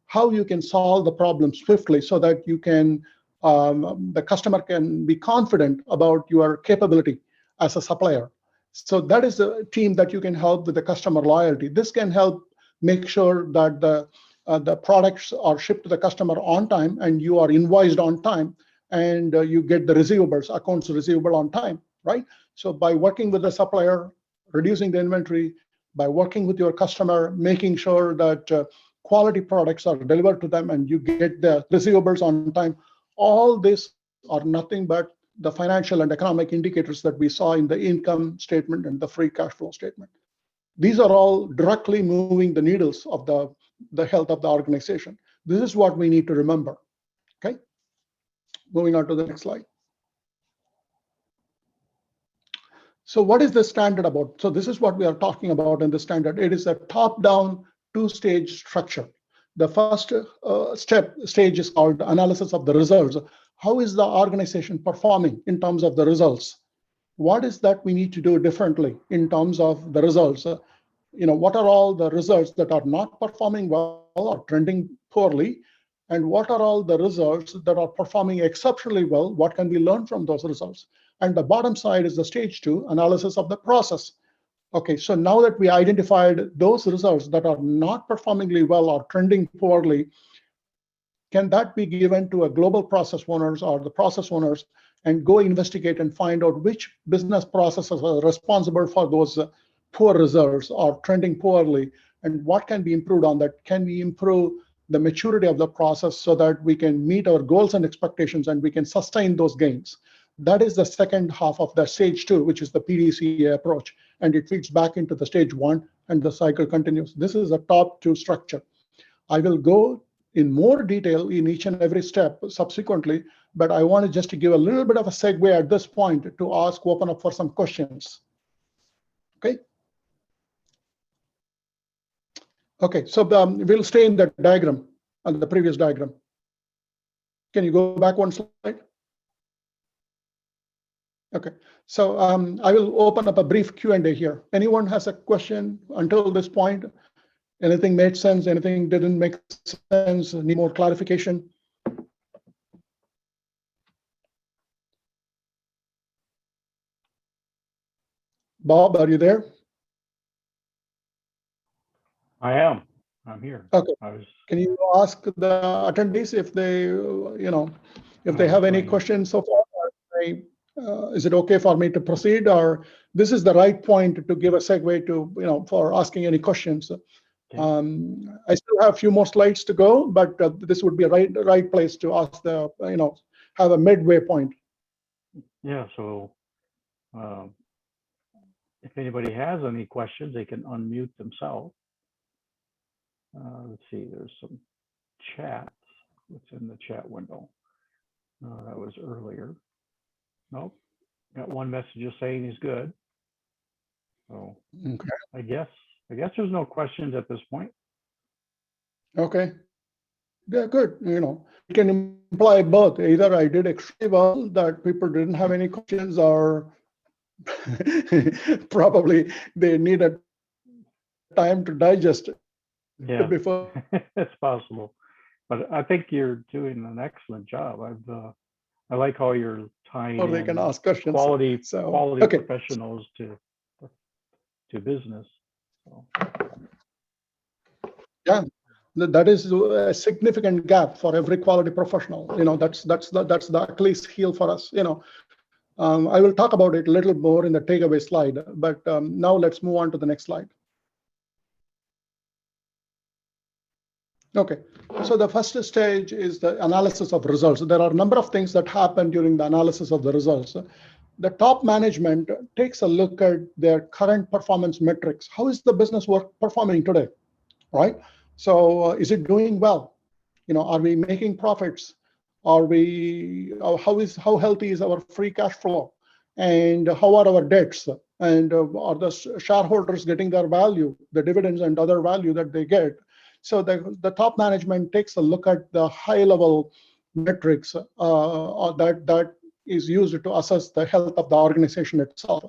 how you can solve the problem swiftly so that you can the customer can be confident about your capability as a supplier. So that is a team that you can help with the customer loyalty. This can help make sure that the products are shipped to the customer on time and you are invoiced on time, and you get the receivables, accounts receivable on time, right? So by working with the supplier, reducing the inventory, by working with your customer, making sure that quality products are delivered to them and you get the receivables on time, all this are nothing but the financial and economic indicators that we saw in the income statement and the free cash flow statement. These are all directly moving the needles of the health of the organization. This is what we need to remember, okay? Moving on to the next slide. So what is the standard about? So this is what we are talking about in the standard. It is a top-down two-stage structure. The first stage is called analysis of the results. How is the organization performing in terms of the results? What is that we need to do differently in terms of the results? What are all the results that are not performing well or trending poorly? and what are all the results that are performing exceptionally well? What can we learn from those results? And the bottom side is the stage 2 analysis of the process. Okay, so now that we identified those results that are not performingly well or trending poorly, can that be given to a global process owners or the process owners and go investigate and find out which business processes are responsible for those poor results or trending poorly, and what can be improved on that? Can we improve the maturity of the process so that we can meet our goals and expectations and we can sustain those gains? That is the second half of the stage 2, which is the PDCA approach, and it feeds back into the stage 1 and the cycle continues. This is a top 2 structure. I will go in more detail in each and every step subsequently, but I wanted just to give a little bit of a segue at this point to open up for some questions. Okay. Okay, so we'll stay in that diagram, on the previous diagram. Can you go back one slide? Okay, so I will open up a brief Q&A here. Anyone has a question until this point? Anything made sense? Anything didn't make sense? Need more clarification? Bob, are you there? I am. I'm here. Okay. I was. Can you ask the attendees if they, if they have any questions so far? Is it okay for me to proceed, or this is the right point to give a segue to, for asking any questions? Okay. I still have a few more slides to go, but this would be a right place to ask the, have a midway point. Yeah. So, if anybody has any questions, they can unmute themselves. Let's see. There's some chats. What's in the chat window? That was earlier. Nope. Got one message just saying he's good. So okay. I guess there's no questions at this point. Okay. Yeah, good. It can imply both. Either I did extremely well, that people didn't have any questions, or probably they needed time to digest it. Yeah, before. It's possible. But I think you're doing an excellent job. I like how you're tying or they in can ask questions. quality Okay. professionals to business. So. Yeah, that is a significant gap for every quality professional. That's the Achilles heel for us. I will talk about it a little more in the takeaway slide, but now let's move on to the next slide. Okay, so the first stage is the analysis of results. There are a number of things that happen during the analysis of the results. The top management takes a look at their current performance metrics. How is the business performing today, right? So is it doing well? Are we making profits? How healthy is our free cash flow? And how are our debts? And are the shareholders getting their value, the dividends and other value that they get? So the top management takes a look at the high-level metrics that is used to assess the health of the organization itself.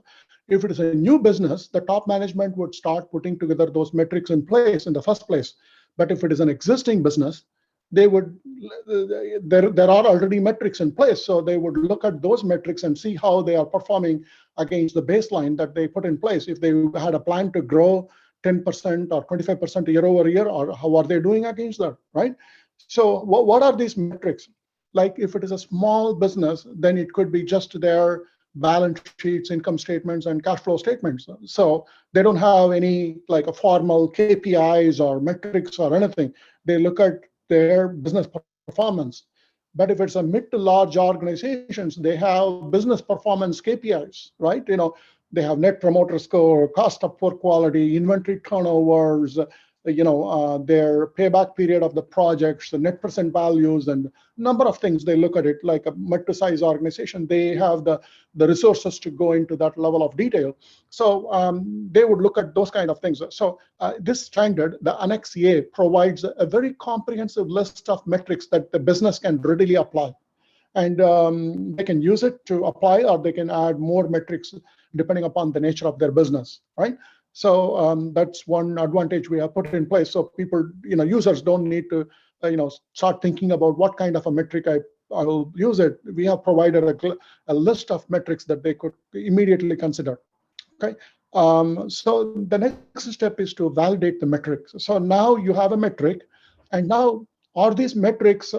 If it is a new business, the top management would start putting together those metrics in place in the first place. But if it is an existing business, there are already metrics in place. So they would look at those metrics and see how they are performing against the baseline that they put in place. If they had a plan to grow 10% or 25% year over year, or how are they doing against that, right? So what are these metrics? Like if it is a small business, then it could be just their balance sheets, income statements, and cash flow statements. So they don't have any like a formal KPIs or metrics or anything. They look at their business performance. But if it's a mid to large organizations, they have business performance KPIs, right? They have net promoter score, cost of poor quality, inventory turnovers, their payback period of the projects, the net present values, and number of things. They look at it like a mid to size organization. They have the resources to go into that level of detail. So they would look at those kind of things. So this standard, the Annex A, provides a very comprehensive list of metrics that the business can readily apply. And they can use it to apply, or they can add more metrics depending upon the nature of their business, right? So that's one advantage we have put in place. So people, users don't need to, start thinking about what kind of a metric I will use it. We have provided a list of metrics that they could immediately consider. Okay. So the next step is to validate the metrics. So now you have a metric, and now are these metrics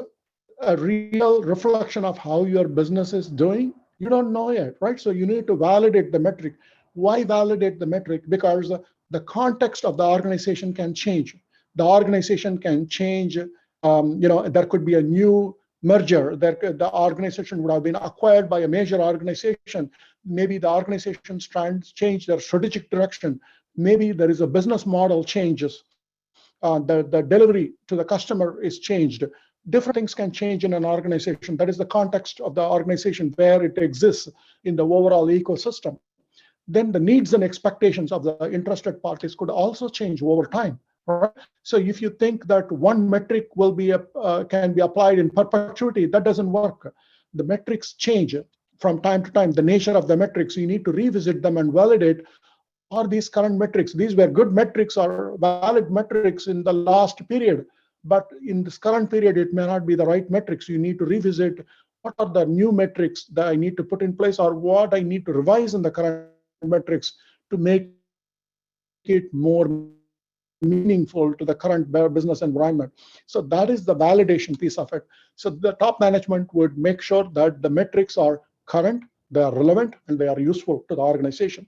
a real reflection of how your business is doing? You don't know yet, right? So you need to validate the metric. Why validate the metric? Because the context of the organization can change. The organization can change. There could be a new merger. The organization would have been acquired by a major organization. Maybe the organization's trying to change their strategic direction. Maybe there is a business model changes. The delivery to the customer is changed. Different things can change in an organization. That is the context of the organization where it exists in the overall ecosystem. Then the needs and expectations of the interested parties could also change over time. Right? So if you think that one metric will be can be applied in perpetuity, that doesn't work. The metrics change from time to time. The nature of the metrics, you need to revisit them and validate. Are these current metrics? These were good metrics or valid metrics in the last period, but in this current period, it may not be the right metrics. You need to revisit what are the new metrics that I need to put in place, or what I need to revise in the current metrics to make it more meaningful to the current business environment. So that is the validation piece of it. So the top management would make sure that the metrics are current, they are relevant, and they are useful to the organization.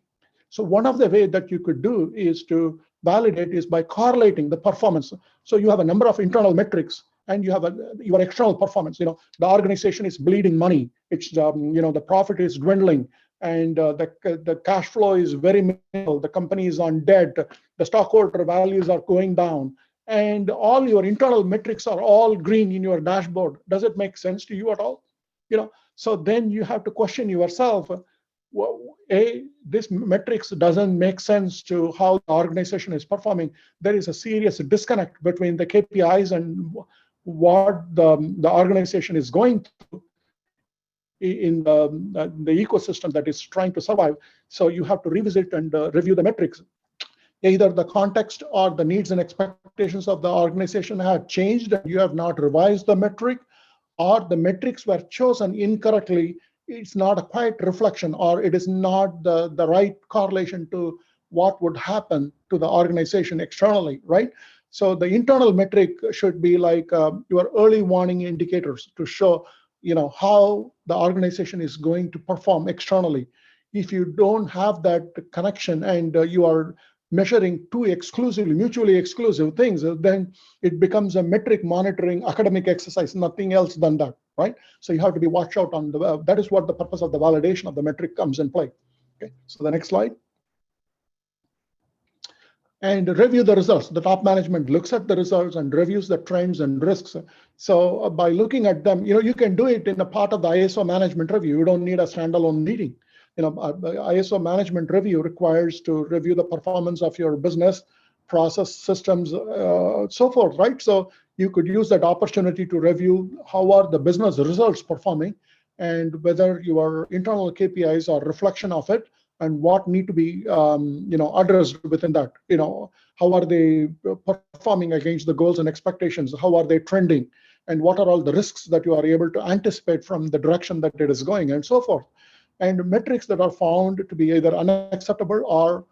So one of the ways that you could do is to validate is by correlating the performance. So you have a number of internal metrics, and you have your external performance. The organization is bleeding money. It's the profit is dwindling, and the cash flow is very minimal. The company is on debt. The stockholder values are going down, and all your internal metrics are all green in your dashboard. Does it make sense to you at all? So then you have to question yourself. This metrics doesn't make sense to how the organization is performing. There is a serious disconnect between the KPIs and what the organization is going through in the ecosystem that is trying to survive. So you have to revisit and review the metrics. Either the context or the needs and expectations of the organization have changed and you have not revised the metric, or the metrics were chosen incorrectly. It's not a quite reflection, or it is not the right correlation to what would happen to the organization externally, right? So the internal metric should be like your early warning indicators to show how the organization is going to perform externally. If you don't have that connection and you are measuring two mutually exclusive things, then it becomes a metric monitoring academic exercise, nothing else than that, right? So you have to be watch out on that is what the purpose of the validation of the metric comes in play. Okay, so the next slide. And review the results. The top management looks at the results and reviews the trends and risks. So by looking at them, you can do it in a part of the ISO management review. You don't need a standalone meeting. ISO management review requires to review the performance of your business, process, systems, so forth, right? So you could use that opportunity to review how are the business results performing, and whether your internal KPIs are a reflection of it, and what need to be addressed within that. How are they performing against the goals and expectations? How are they trending? And what are all the risks that you are able to anticipate from the direction that it is going, and so forth. And metrics that are found to be either unacceptable or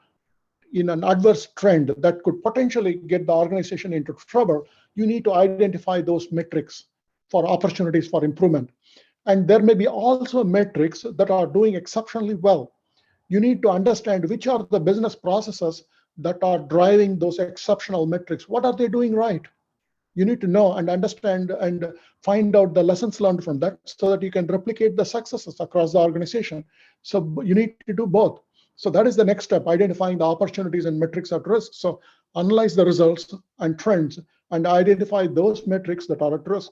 in an adverse trend that could potentially get the organization into trouble, you need to identify those metrics for opportunities for improvement. And there may be also metrics that are doing exceptionally well. You need to understand which are the business processes that are driving those exceptional metrics. What are they doing right? You need to know and understand and find out the lessons learned from that so that you can replicate the successes across the organization. So you need to do both. So that is the next step, identifying the opportunities and metrics at risk. So analyze the results and trends and identify those metrics that are at risk.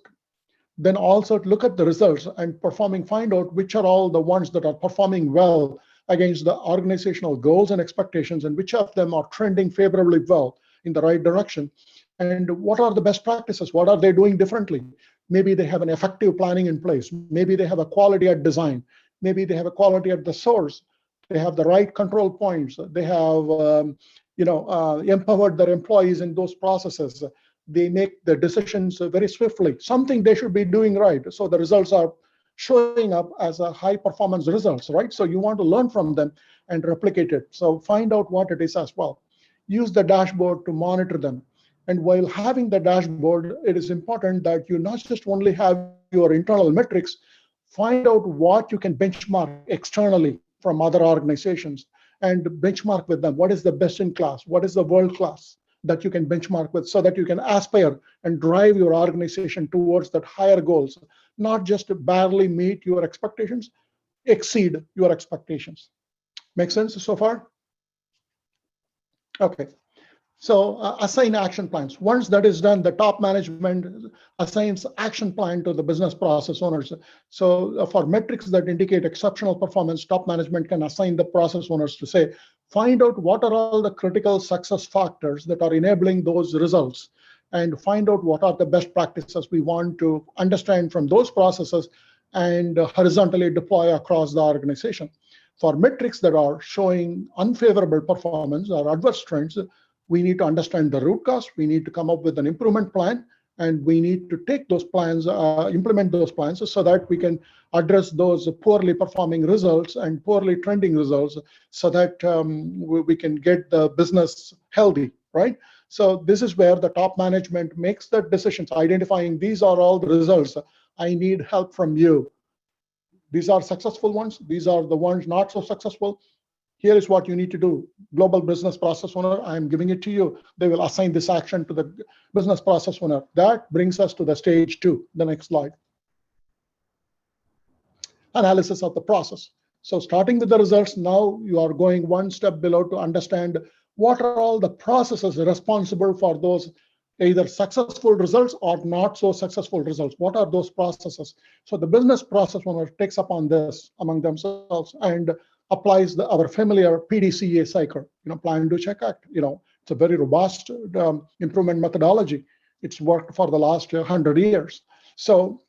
Then also look at the results and find out which are all the ones that are performing well against the organizational goals and expectations, and which of them are trending favorably well in the right direction. And what are the best practices? What are they doing differently? Maybe they have an effective planning in place. Maybe they have a quality at design. Maybe they have a quality at the source. They have the right control points. They have empowered their employees in those processes. They make the decisions very swiftly, something they should be doing right. So the results are showing up as a high performance results, right? So you want to learn from them and replicate it. So find out what it is as well. Use the dashboard to monitor them. And while having the dashboard, it is important that you not just only have your internal metrics, find out what you can benchmark externally from other organizations and benchmark with them. What is the best in class? What is the world class that you can benchmark with, so that you can aspire and drive your organization towards that higher goals, not just to barely meet your expectations, exceed your expectations. Make sense so far? Okay. So assign action plans. Once that is done, the top management assigns action plan to the business process owners. So for metrics that indicate exceptional performance, top management can assign the process owners to say, find out what are all the critical success factors that are enabling those results, and find out what are the best practices we want to understand from those processes and horizontally deploy across the organization. For metrics that are showing unfavorable performance or adverse trends, we need to understand the root cause. We need to come up with an improvement plan, and we need to take those plans, implement those plans, so that we can address those poorly performing results and poorly trending results, so that we can get the business healthy, right? So this is where the top management makes the decisions, identifying these are all the results. I need help from you. These are successful ones. These are the ones not so successful. Here is what you need to do. Global business process owner, I'm giving it to you. They will assign this action to the business process owner. That brings us to the stage 2, the next slide. Analysis of the process. So starting with the results, now you are going one step below to understand what are all the processes responsible for those either successful results or not so successful results. What are those processes? So the business process owner takes upon this among themselves and applies our familiar PDCA cycle, plan, do, check, act. It's a very robust improvement methodology. It's worked for the last 100 years. So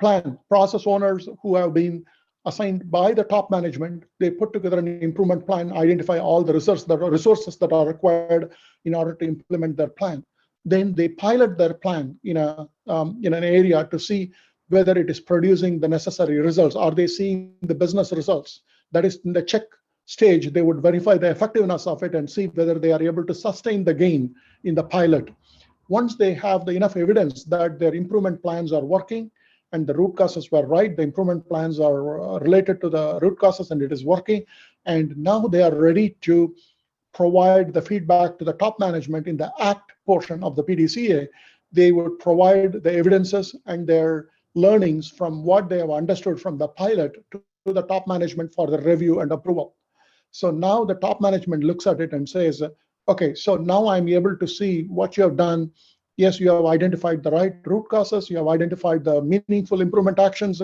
plan, process owners who have been assigned by the top management, they put together an improvement plan, identify all the resources that are required in order to implement their plan. Then they pilot their plan in an area to see whether it is producing the necessary results. Are they seeing the business results? That is, in the check stage, they would verify the effectiveness of it and see whether they are able to sustain the gain in the pilot. Once they have enough evidence that their improvement plans are working and the root causes were right, the improvement plans are related to the root causes and it is working, and now they are ready to provide the feedback to the top management in the ACT portion of the PDCA. They would provide the evidences and their learnings from what they have understood from the pilot to the top management for the review and approval. So now the top management looks at it and says, okay, so now I'm able to see what you have done. Yes, you have identified the right root causes, you have identified the meaningful improvement actions,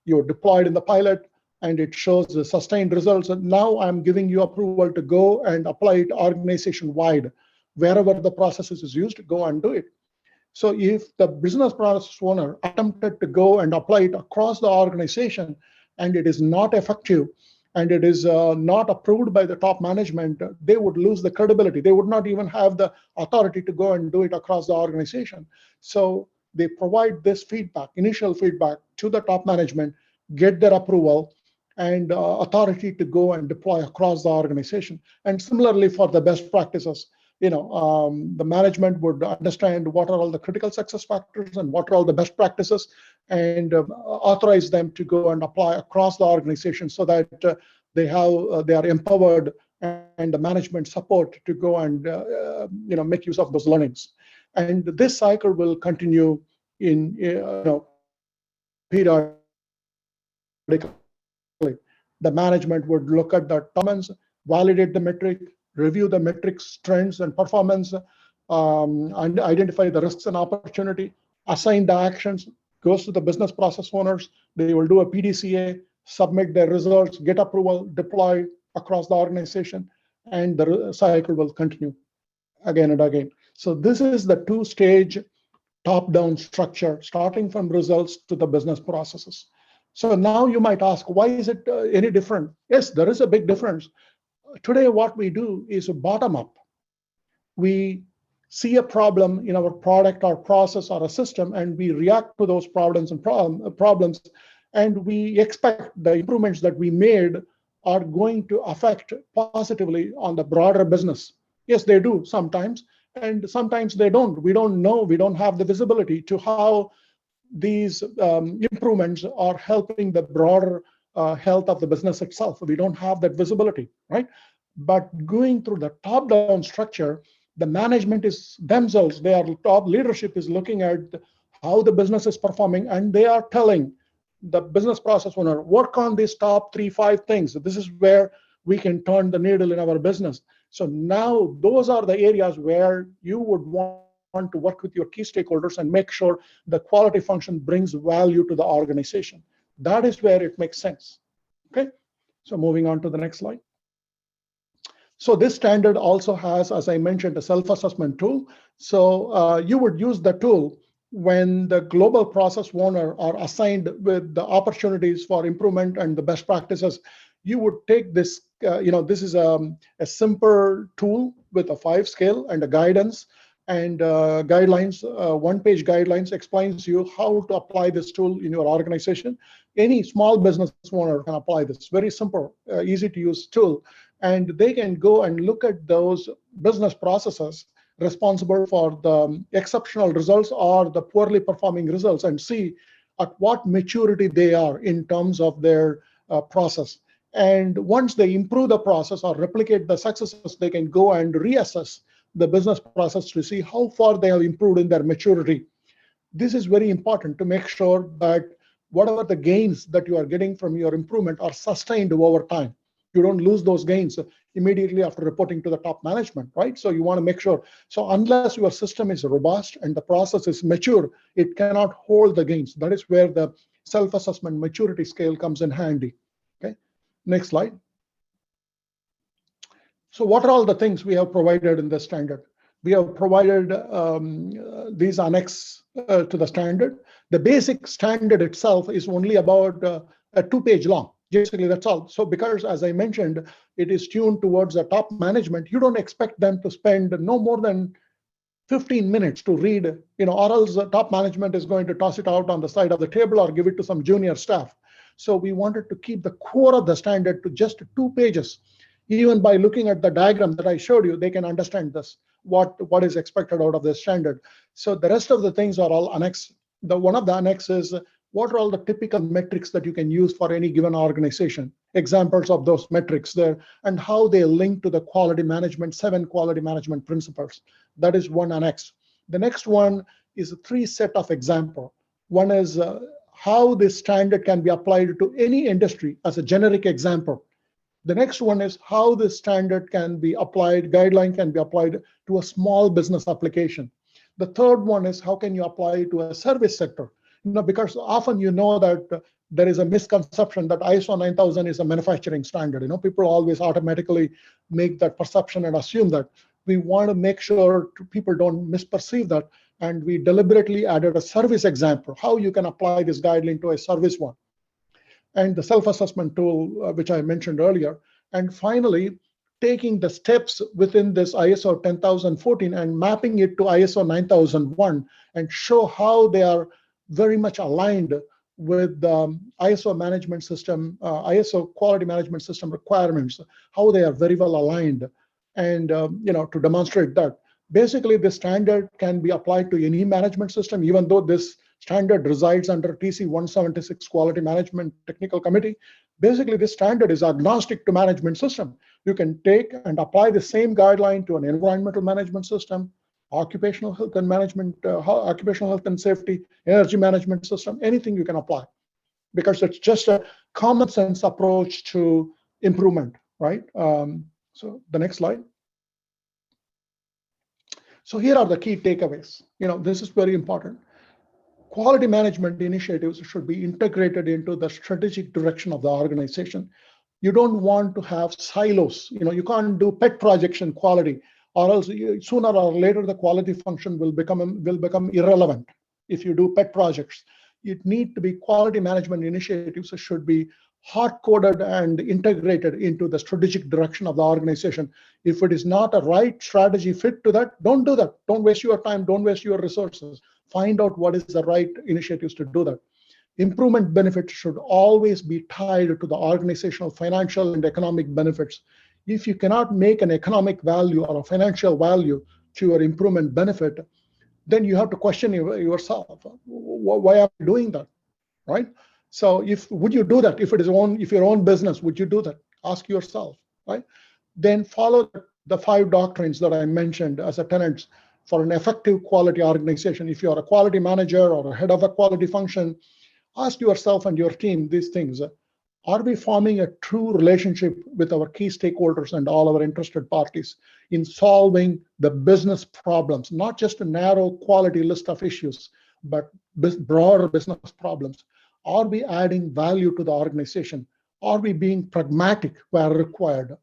you deployed in the pilot, and it shows the sustained results. And now I'm giving you approval to go and apply it organization-wide. Wherever the process is used, go and do it. So if the business process owner attempted to go and apply it across the organization and it is not effective and it is not approved by the top management, they would lose the credibility. They would not even have the authority to go and do it across the organization. So they provide this feedback, initial feedback, to the top management, get their approval and authority to go and deploy across the organization. And similarly for the best practices, the management would understand what are all the critical success factors and what are all the best practices, and authorize them to go and apply across the organization so that they are empowered and the management support to go and make use of those learnings. And this cycle will continue in periodically. The management would look at the performance, validate the metric, review the metrics, trends, and performance, and identify the risks and opportunity, assign the actions, goes to the business process owners. They will do a PDCA, submit their results, get approval, deploy across the organization, and the cycle will continue again and again. So this is the two-stage top-down structure, starting from results to the business processes. So now you might ask, why is it any different? Yes, there is a big difference. Today, what we do is bottom up. We see a problem in our product or process or a system, and we react to those problems and we expect the improvements that we made are going to affect positively on the broader business. Yes, they do sometimes, and sometimes they don't. We don't know, we don't have the visibility to how these improvements are helping the broader health of the business itself. We don't have that visibility, right? But going through the top-down structure, the management is themselves, their top leadership is looking at how the business is performing, and they are telling the business process owner, work on these top 3-5 things. This is where we can turn the needle in our business. So now those are the areas where you would want to work with your key stakeholders and make sure the quality function brings value to the organization. That is where it makes sense. Okay, so moving on to the next slide. So this standard also has, as I mentioned, a self-assessment tool. So you would use the tool when the global process owner are assigned with the opportunities for improvement and the best practices. You would take this, this is a simple tool with a 5 scale and a guidance and guidelines. 1-page guidelines explains you how to apply this tool in your organization. Any small business owner can apply this. Very simple, easy to use tool. And they can go and look at those business processes responsible for the exceptional results or the poorly performing results and see at what maturity they are in terms of their process. And once they improve the process or replicate the successes, they can go and reassess the business process to see how far they have improved in their maturity. This is very important to make sure that whatever the gains that you are getting from your improvement are sustained over time. You don't lose those gains immediately after reporting to the top management, right? So you want to make sure. So unless your system is robust and the process is mature, it cannot hold the gains. That is where the self-assessment maturity scale comes in handy. Okay, next slide. So what are all the things we have provided in the standard? We have provided these annex to the standard. The basic standard itself is only about a 2-page long. Basically, that's all. So because, as I mentioned, it is tuned towards the top management, you don't expect them to spend no more than 15 minutes to read, or else the top management is going to toss it out on the side of the table or give it to some junior staff. So we wanted to keep the core of the standard to just 2 pages. Even by looking at the diagram that I showed you, they can understand this, what is expected out of this standard. So the rest of the things are all annex. One of the annexes, what are all the typical metrics that you can use for any given organization? Examples of those metrics there and how they link to the quality management, 7 quality management principles. That is one annex. The next one is a 3 set of example. One is how this standard can be applied to any industry as a generic example. The next one is how this standard can be applied, guideline can be applied to a small business application. The third one is how can you apply it to a service sector? Because often that there is a misconception that ISO 9000 is a manufacturing standard. People always automatically make that perception and assume that. We want to make sure people don't misperceive that, and we deliberately added a service example, how you can apply this guideline to a service one. And the self-assessment tool, which I mentioned earlier. And finally, taking the steps within this ISO 10014 and mapping it to ISO 9001 and show how they are very much aligned with the ISO management system, ISO quality management system requirements, how they are very well aligned, and to demonstrate that. Basically, the standard can be applied to any management system, even though this standard resides under TC 176 Quality Management Technical Committee. Basically, this standard is agnostic to management system. You can take and apply the same guideline to an environmental management system, occupational health and management, occupational health and safety, energy management system, anything you can apply, because it's just a common sense approach to improvement, right? So the next slide. So here are the key takeaways. This is very important. Quality management initiatives should be integrated into the strategic direction of the organization. You don't want to have silos. You can't do pet projects in quality, or else sooner or later the quality function will become irrelevant if you do pet projects. It need to be quality management initiatives should be hard-coded and integrated into the strategic direction of the organization. If it is not a right strategy fit to that, don't do that. Don't waste your time, don't waste your resources. Find out what is the right initiatives to do that. Improvement benefits should always be tied to the organizational, financial, and economic benefits. If you cannot make an economic value or a financial value to your improvement benefit, then you have to question yourself. Why are you doing that, right? So would you do that if if your own business? Would you do that? Ask yourself, right? Then follow the 5 doctrines that I mentioned as a tenets for an effective quality organization. If you are a quality manager or a head of a quality function, ask yourself and your team these things. Are we forming a true relationship with our key stakeholders and all our interested parties in solving the business problems, not just a narrow quality list of issues, but broader business problems? Are we adding value to the organization? Are we being pragmatic where required?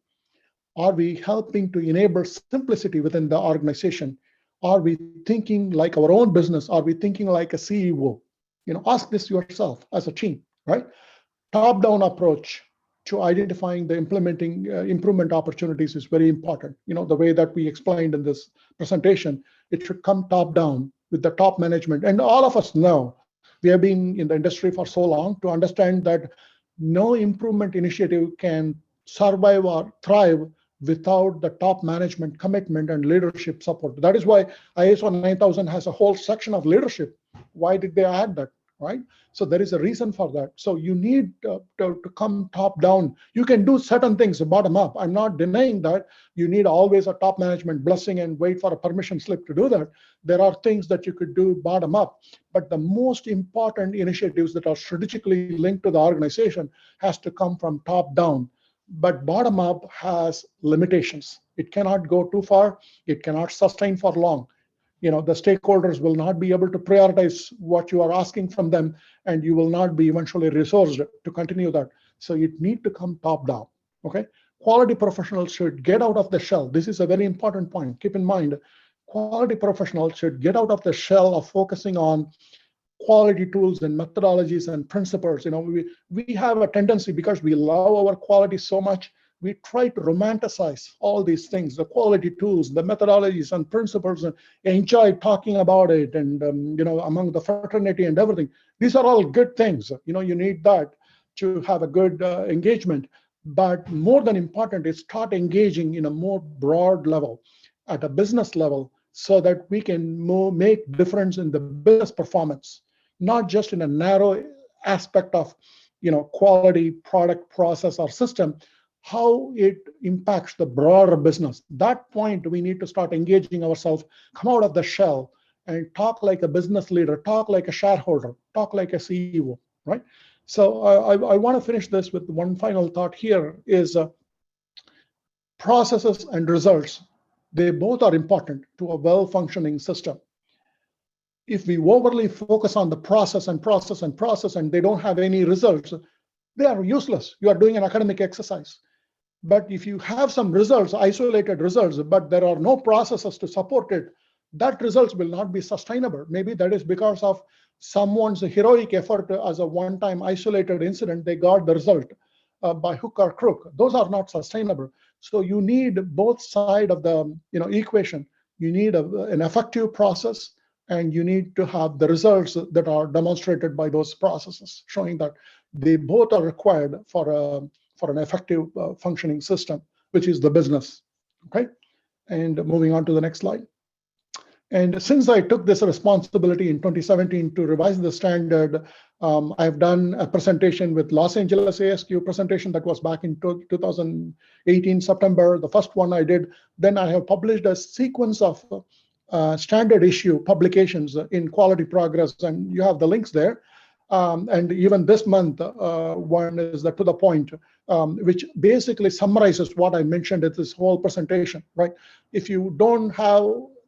Are we helping to enable simplicity within the organization? Are we thinking like our own business? Are we thinking like a CEO? Ask this yourself as a team, right? Top-down approach to identifying the improvement opportunities is very important. The way that we explained in this presentation, it should come top-down with the top management. And all of us know, we have been in the industry for so long to understand that no improvement initiative can survive or thrive without the top management commitment and leadership support. That is why ISO 9000 has a whole section of leadership. Why did they add that, right? So there is a reason for that. So you need to come top down. You can do certain things bottom up. I'm not denying that. You need always a top management blessing and wait for a permission slip to do that. There are things that you could do bottom up. But the most important initiatives that are strategically linked to the organization has to come from top down. But bottom up has limitations. It cannot go too far. It cannot sustain for long. The stakeholders will not be able to prioritize what you are asking from them, and you will not be eventually resourced to continue that. So you need to come top down, okay? Quality professionals should get out of the shell. This is a very important point. Keep in mind, quality professionals should get out of the shell of focusing on quality tools and methodologies and principles. We have a tendency, because we love our quality so much, we try to romanticize all these things, the quality tools, the methodologies and principles, and enjoy talking about it, and among the fraternity and everything. These are all good things. You need that to have a good engagement. But more than important is start engaging in a more broad level, at a business level, so that we can make difference in the business performance, not just in a narrow aspect of quality, product, process, or system, how it impacts the broader business. That point, we need to start engaging ourselves, come out of the shell, and talk like a business leader, talk like a shareholder, talk like a CEO, right? So I want to finish this with one final thought here is processes and results. They both are important to a well-functioning system. If we overly focus on the process and they don't have any results, they are useless. You are doing an academic exercise. But if you have some results, isolated results, but there are no processes to support it, that results will not be sustainable. Maybe that is because of someone's heroic effort as a one-time isolated incident. They got the result by hook or crook. Those are not sustainable. So you need both sides of the equation. You need an effective process, and you need to have the results that are demonstrated by those processes, showing that they both are required for an effective functioning system, which is the business, okay? And moving on to the next slide. And since I took this responsibility in 2017 to revise the standard, I've done a presentation with Los Angeles ASQ presentation that was back in 2018, September, the first one I did. Then I have published a sequence of standard issue publications in Quality Progress, and you have the links there. And even this month, one is To the Point, which basically summarizes what I mentioned at this whole presentation, right? If you don't have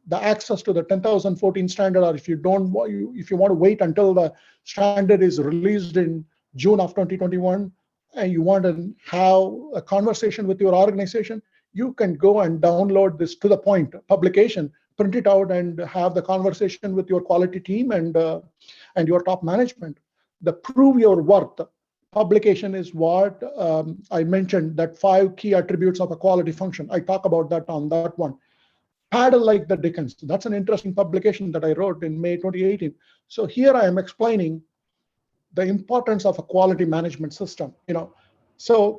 the access to the 10,014 standard, or if you want to wait until the standard is released in June of 2021, and you want to have a conversation with your organization, you can go and download this To the Point publication, print it out, and have the conversation with your quality team and your top management. The Prove Your Worth publication is what I mentioned, that 5 key attributes of a quality function. I talk about that on that one. Paddle like the Dickens. That's an interesting publication that I wrote in May 2018. So here I am explaining the importance of a quality management system. So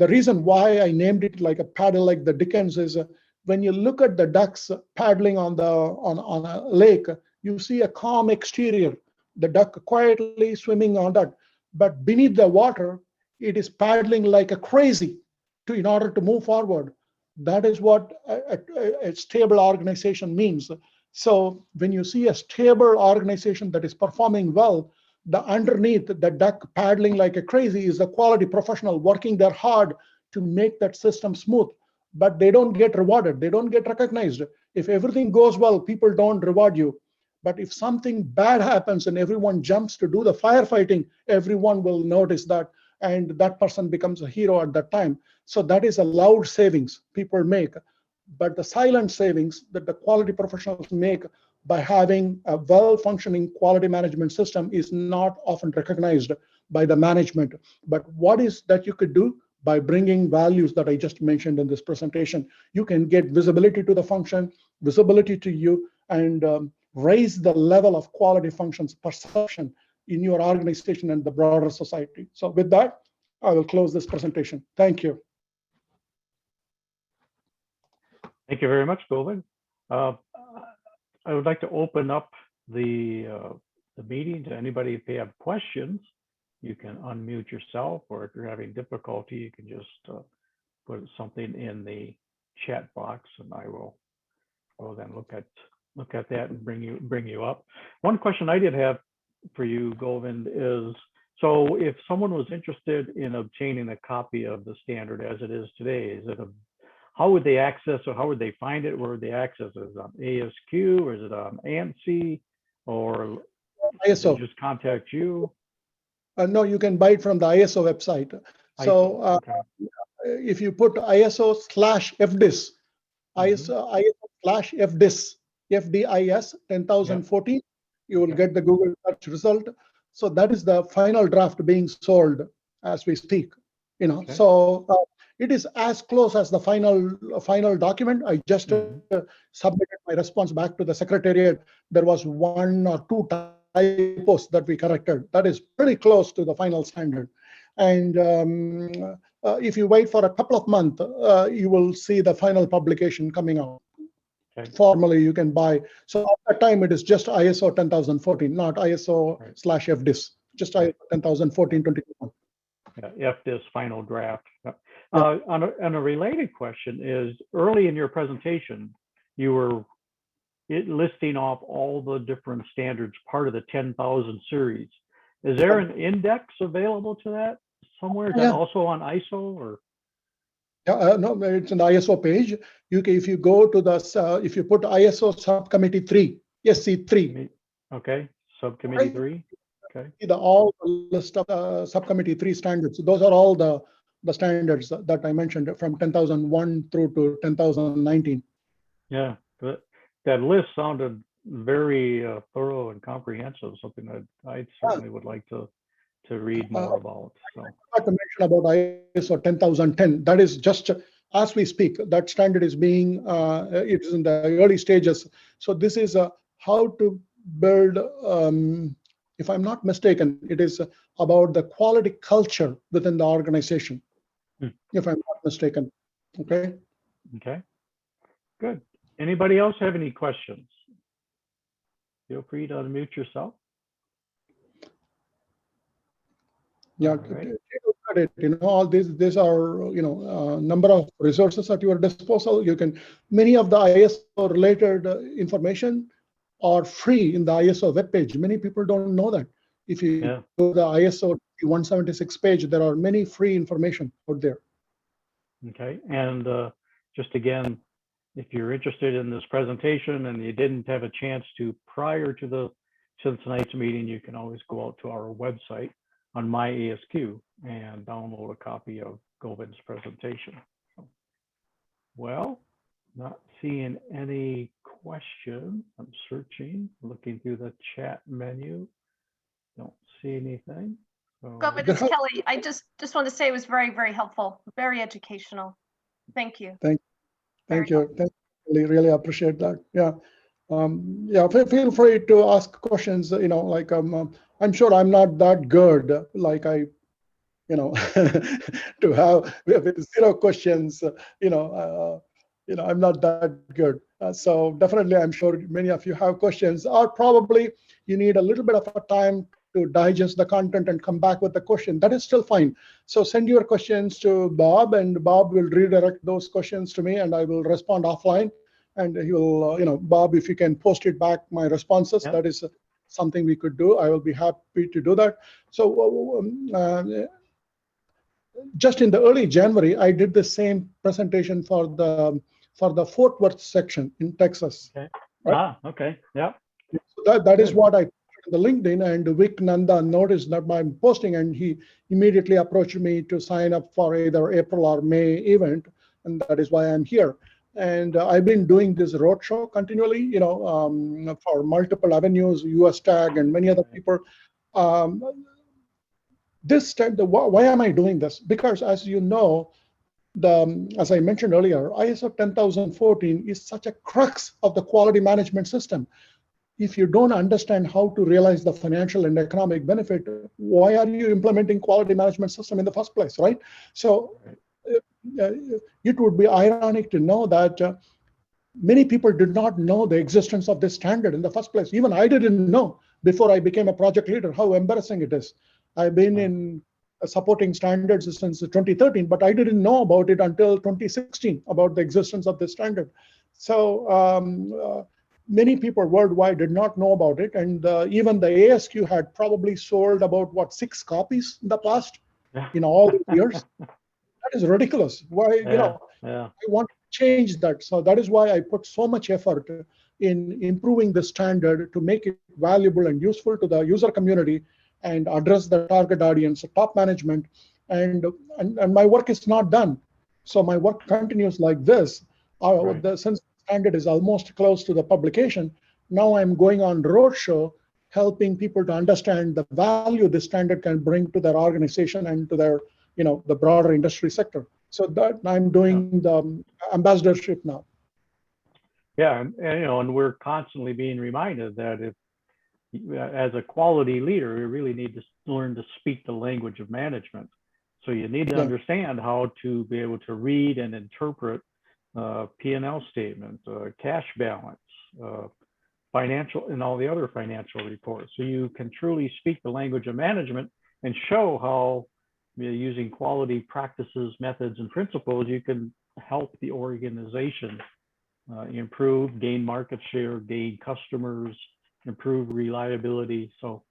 the reason why I named it like a paddle like the Dickens is when you look at the ducks paddling on a lake, you see a calm exterior, the duck quietly swimming on that, but beneath the water, it is paddling like a crazy in order to move forward. That is what a stable organization means. So when you see a stable organization that is performing well, the underneath the duck paddling like a crazy is a quality professional working their hard to make that system smooth, but they don't get rewarded, they don't get recognized. If everything goes well, people don't reward you, but if something bad happens and everyone jumps to do the firefighting, everyone will notice that, and that person becomes a hero at that time. So that is a loud savings people make, but the silent savings that the quality professionals make by having a well-functioning quality management system is not often recognized by the management. But what is that you could do? By bringing values that I just mentioned in this presentation, you can get visibility to the function, visibility to you, and raise the level of quality functions perception in your organization and the broader society. So with that, I will close this presentation. Thank you. Thank you very much, Govind. I would like to open up the meeting to anybody. If they have questions, you can unmute yourself, or if you're having difficulty, you can just put something in the chat box, and I will then look at that and bring you up. One question I did have for you, Govind, is so if someone was interested in obtaining a copy of the standard as it is today, how would they access, or how would they find it? Where would they access it? Is it on ASQ, or is it on ANSI, or ISO. they just contact you? No, you can buy it from the ISO website. So okay. If you put ISO/FDIS, ISO/FDIS, FDIS 10,014, you will get the Google search result. So that is the final draft being sold as we speak. So it is as close as the final document. I just submitted my response back to the secretariat. There was 1 or 2 typos that we corrected. That is pretty close to the final standard. And if you wait for a couple of months, you will see the final publication coming out. Formally, you can buy. So at that time, it is just ISO 10,014, not ISO/FDIS, just ISO 10,014/2021. FDIS final draft. On a related question is, early in your presentation, you were listing off all the different standards, part of the 10,000 series. Is there an index available to that somewhere? Is that also on ISO, or? No, it's in the ISO page. If you go to the, if you put ISO subcommittee 3, SC3. Okay, subcommittee 3. Okay. All the list of subcommittee 3 standards. Those are all the standards that I mentioned from 10,001 through to 10,019. Yeah, but that list sounded very thorough and comprehensive. Something that I certainly would like to read more about. So. I forgot to mention about ISO 10,010. That is just as we speak. That standard is being it is in the early stages. So this is how to build. If I'm not mistaken, it is about the quality culture within the organization. If I'm not mistaken. Okay. Okay. Good. Anybody else have any questions? Feel free to unmute yourself. Yeah, right. Look at it. All these are number of resources at your disposal. You can, many of the ISO related information are free in the ISO webpage. Many people don't know that. If you go to the ISO 176 page, there are many free information out there. Okay, and just again, if you're interested in this presentation and you didn't have a chance to prior to tonight's meeting, you can always go out to our website on My ASQ and download a copy of Govind's presentation. Well, not seeing any questions. I'm searching, looking through the chat menu. Don't see anything. So, Govind, it's Kelly. I just want to say it was very, very helpful, very educational. Thank you. Thank Very you. Really appreciate that. Yeah. Yeah, feel free to ask questions, like I'm sure I'm not that good, like to have with zero questions, I'm not that good. So definitely, I'm sure many of you have questions, or probably you need a little bit of a time to digest the content and come back with the question. That is still fine. So send your questions to Bob, and Bob will redirect those questions to me, and I will respond offline. And he will, Bob, if you can post it back, my responses, Yep. that is something we could do. I will be happy to do that. So just in the early January, I did the same presentation for the Fort Worth section in Texas. Okay. Right? Okay. Yeah. So that is what I put on the LinkedIn, and Vic Nanda noticed that I'm posting, and he immediately approached me to sign up for either April or May event, and that is why I'm here. And I've been doing this roadshow continually, for multiple avenues, US Tag and many other people. This time, why am I doing this? Because as you know, as I mentioned earlier, ISO 10014 is such a crux of the quality management system. If you don't understand how to realize the financial and economic benefit, why are you implementing quality management system in the first place, right? So it would be ironic to know that many people did not know the existence of this standard in the first place. Even I didn't know before I became a project leader how embarrassing it is. I've been in supporting standards since 2013, but I didn't know about it until 2016, about the existence of this standard. So many people worldwide did not know about it. And even the ASQ had probably sold about, 6 copies in the past, in all the years. That is ridiculous. Why, I want to change that. So that is why I put so much effort in improving the standard to make it valuable and useful to the user community and address the target audience, top management. And my work is not done. So my work continues like this. Since the standard is almost close to the publication, now I'm going on roadshow, helping people to understand the value the standard can bring to their organization and to their, the broader industry sector. So that I'm doing the ambassadorship now. Yeah, and we're constantly being reminded that if, as a quality leader, you really need to learn to speak the language of management. So you need to understand how to be able to read and interpret P&L statement, cash balance, financial, and all the other financial reports. So you can truly speak the language of management and show how, using quality practices, methods, and principles, you can help the organization improve, gain market share, gain customers, improve reliability. So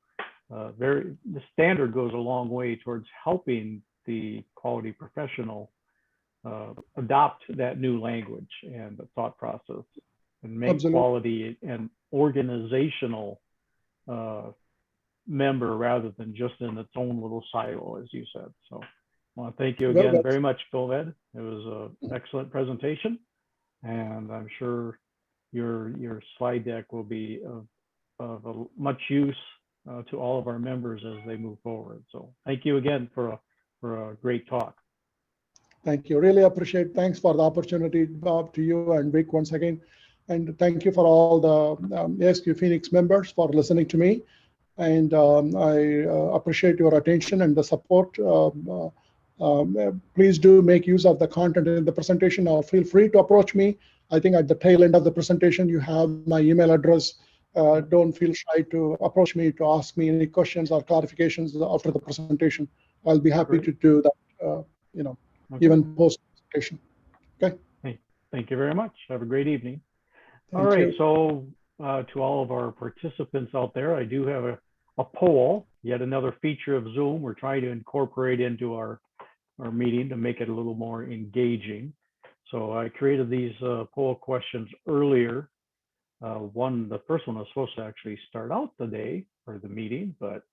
the standard goes a long way towards helping the quality professional adopt that new language and the thought process and make quality an organizational member rather than just in its own little silo, as you said. So I want to thank you again very much, Govind. It was an excellent presentation, and I'm sure your slide deck will be of much use to all of our members as they move forward. So thank you again for a great talk. Thank you. Really appreciate. Thanks for the opportunity, Bob, to you and Vic once again. And thank you for all the ASQ Phoenix members for listening to me. And I appreciate your attention and the support. Please do make use of the content in the presentation, or feel free to approach me. I think at the tail end of the presentation, you have my email address. Don't feel shy to approach me to ask me any questions or clarifications after the presentation. I'll be happy to do that, even post presentation. Okay. Hey, thank you very much. Have a great evening. Thank all right. you. So to all of our participants out there, I do have a poll, yet another feature of Zoom we're trying to incorporate into our meeting to make it a little more engaging. So I created these poll questions earlier. The first one was supposed to actually start out the day or the meeting, but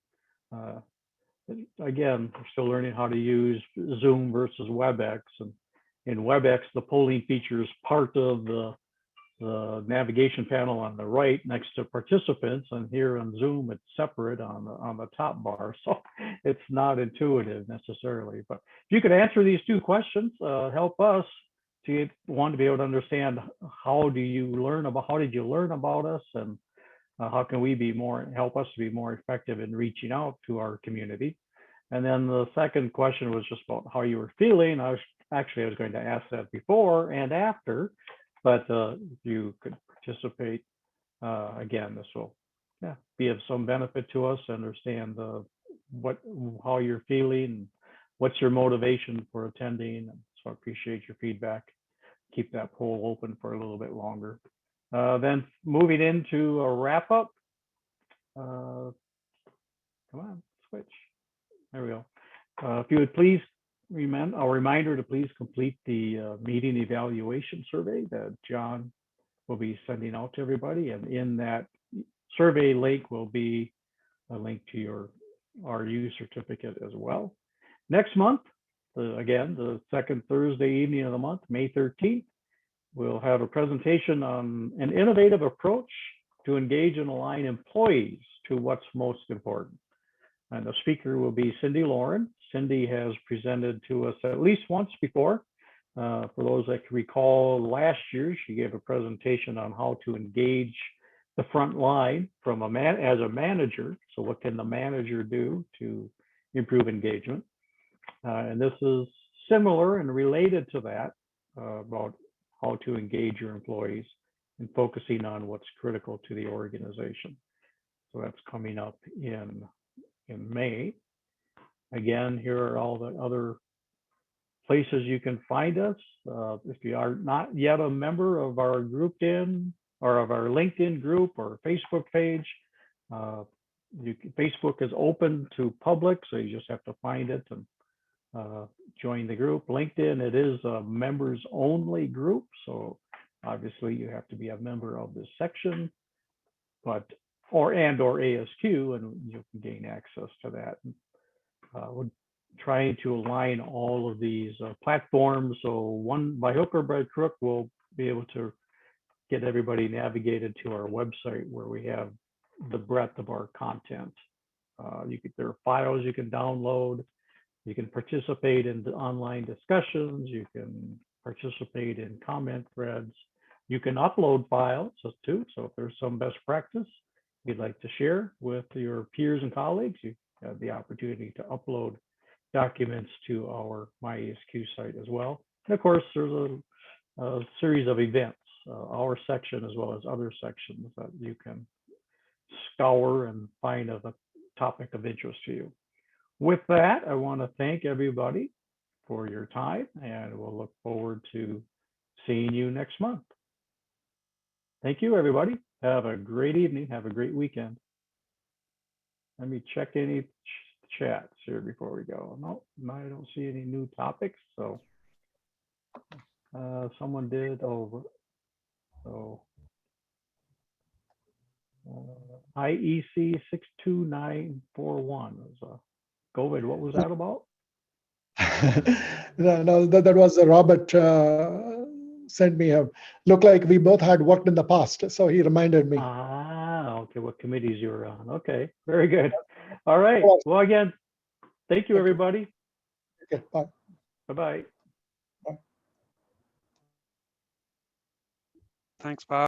again, we're still learning how to use Zoom versus WebEx. And in WebEx, the polling feature is part of the the navigation panel on the right next to participants, and here on Zoom it's separate on the top bar, so it's not intuitive necessarily. But if you could answer these two questions, help us to be able to understand how did you learn about us, and how can we help us to be more effective in reaching out to our community. And then the second question was just about how you were feeling. I was going to ask that before and after, but if you could participate, again, this will be of some benefit to us, understand how you're feeling, what's your motivation for attending. So I appreciate your feedback. Keep that poll open for a little bit longer. Then moving into a wrap up. Come on, switch. There we go. If you would please a reminder to please complete the meeting evaluation survey that John will be sending out to everybody. And in that survey link will be a link to your RU certificate as well. Next month, again, the second Thursday evening of the month, May 13th, we'll have a presentation on an innovative approach to engage and align employees to what's most important. And the speaker will be Cindy Lauren. Cindy has presented to us at least once before. For those that can recall, last year she gave a presentation on how to engage the front line as a manager. So what can the manager do to improve engagement? And this is similar and related to that, about how to engage your employees and focusing on what's critical to the organization. So that's coming up in May. Again, here are all the other places you can find us. If you are not yet a member of our our LinkedIn group or Facebook page, Facebook is open to public, so you just have to find it and join the group. LinkedIn, it is a members only group, so obviously you have to be a member of this section, or ASQ, and you can gain access to that. We're trying to align all of these platforms, so one by hook or by crook we'll be able to get everybody navigated to our website where we have the breadth of our content. There are files you can download. You can participate in the online discussions. You can participate in comment threads. You can upload files too. So if there's some best practice you'd like to share with your peers and colleagues, you have the opportunity to upload documents to our MyASQ site as well. And of course, there's a series of events, our section as well as other sections that you can scour and find of a topic of interest to you. With that, I want to thank everybody for your time, and we'll look forward to seeing you next month. Thank you, everybody. Have a great evening. Have a great weekend. Let me check any chats here before we go. No, I don't see any new topics. So someone did over. So IEC 62941 was Govind. What was that about? No, that was Robert sent me a look like we both had worked in the past, so he reminded me. Ah, okay. What committees you were on? Okay, very good. All right. Well, again, thank you, everybody. Okay, bye. Bye-bye. Thanks, Bob.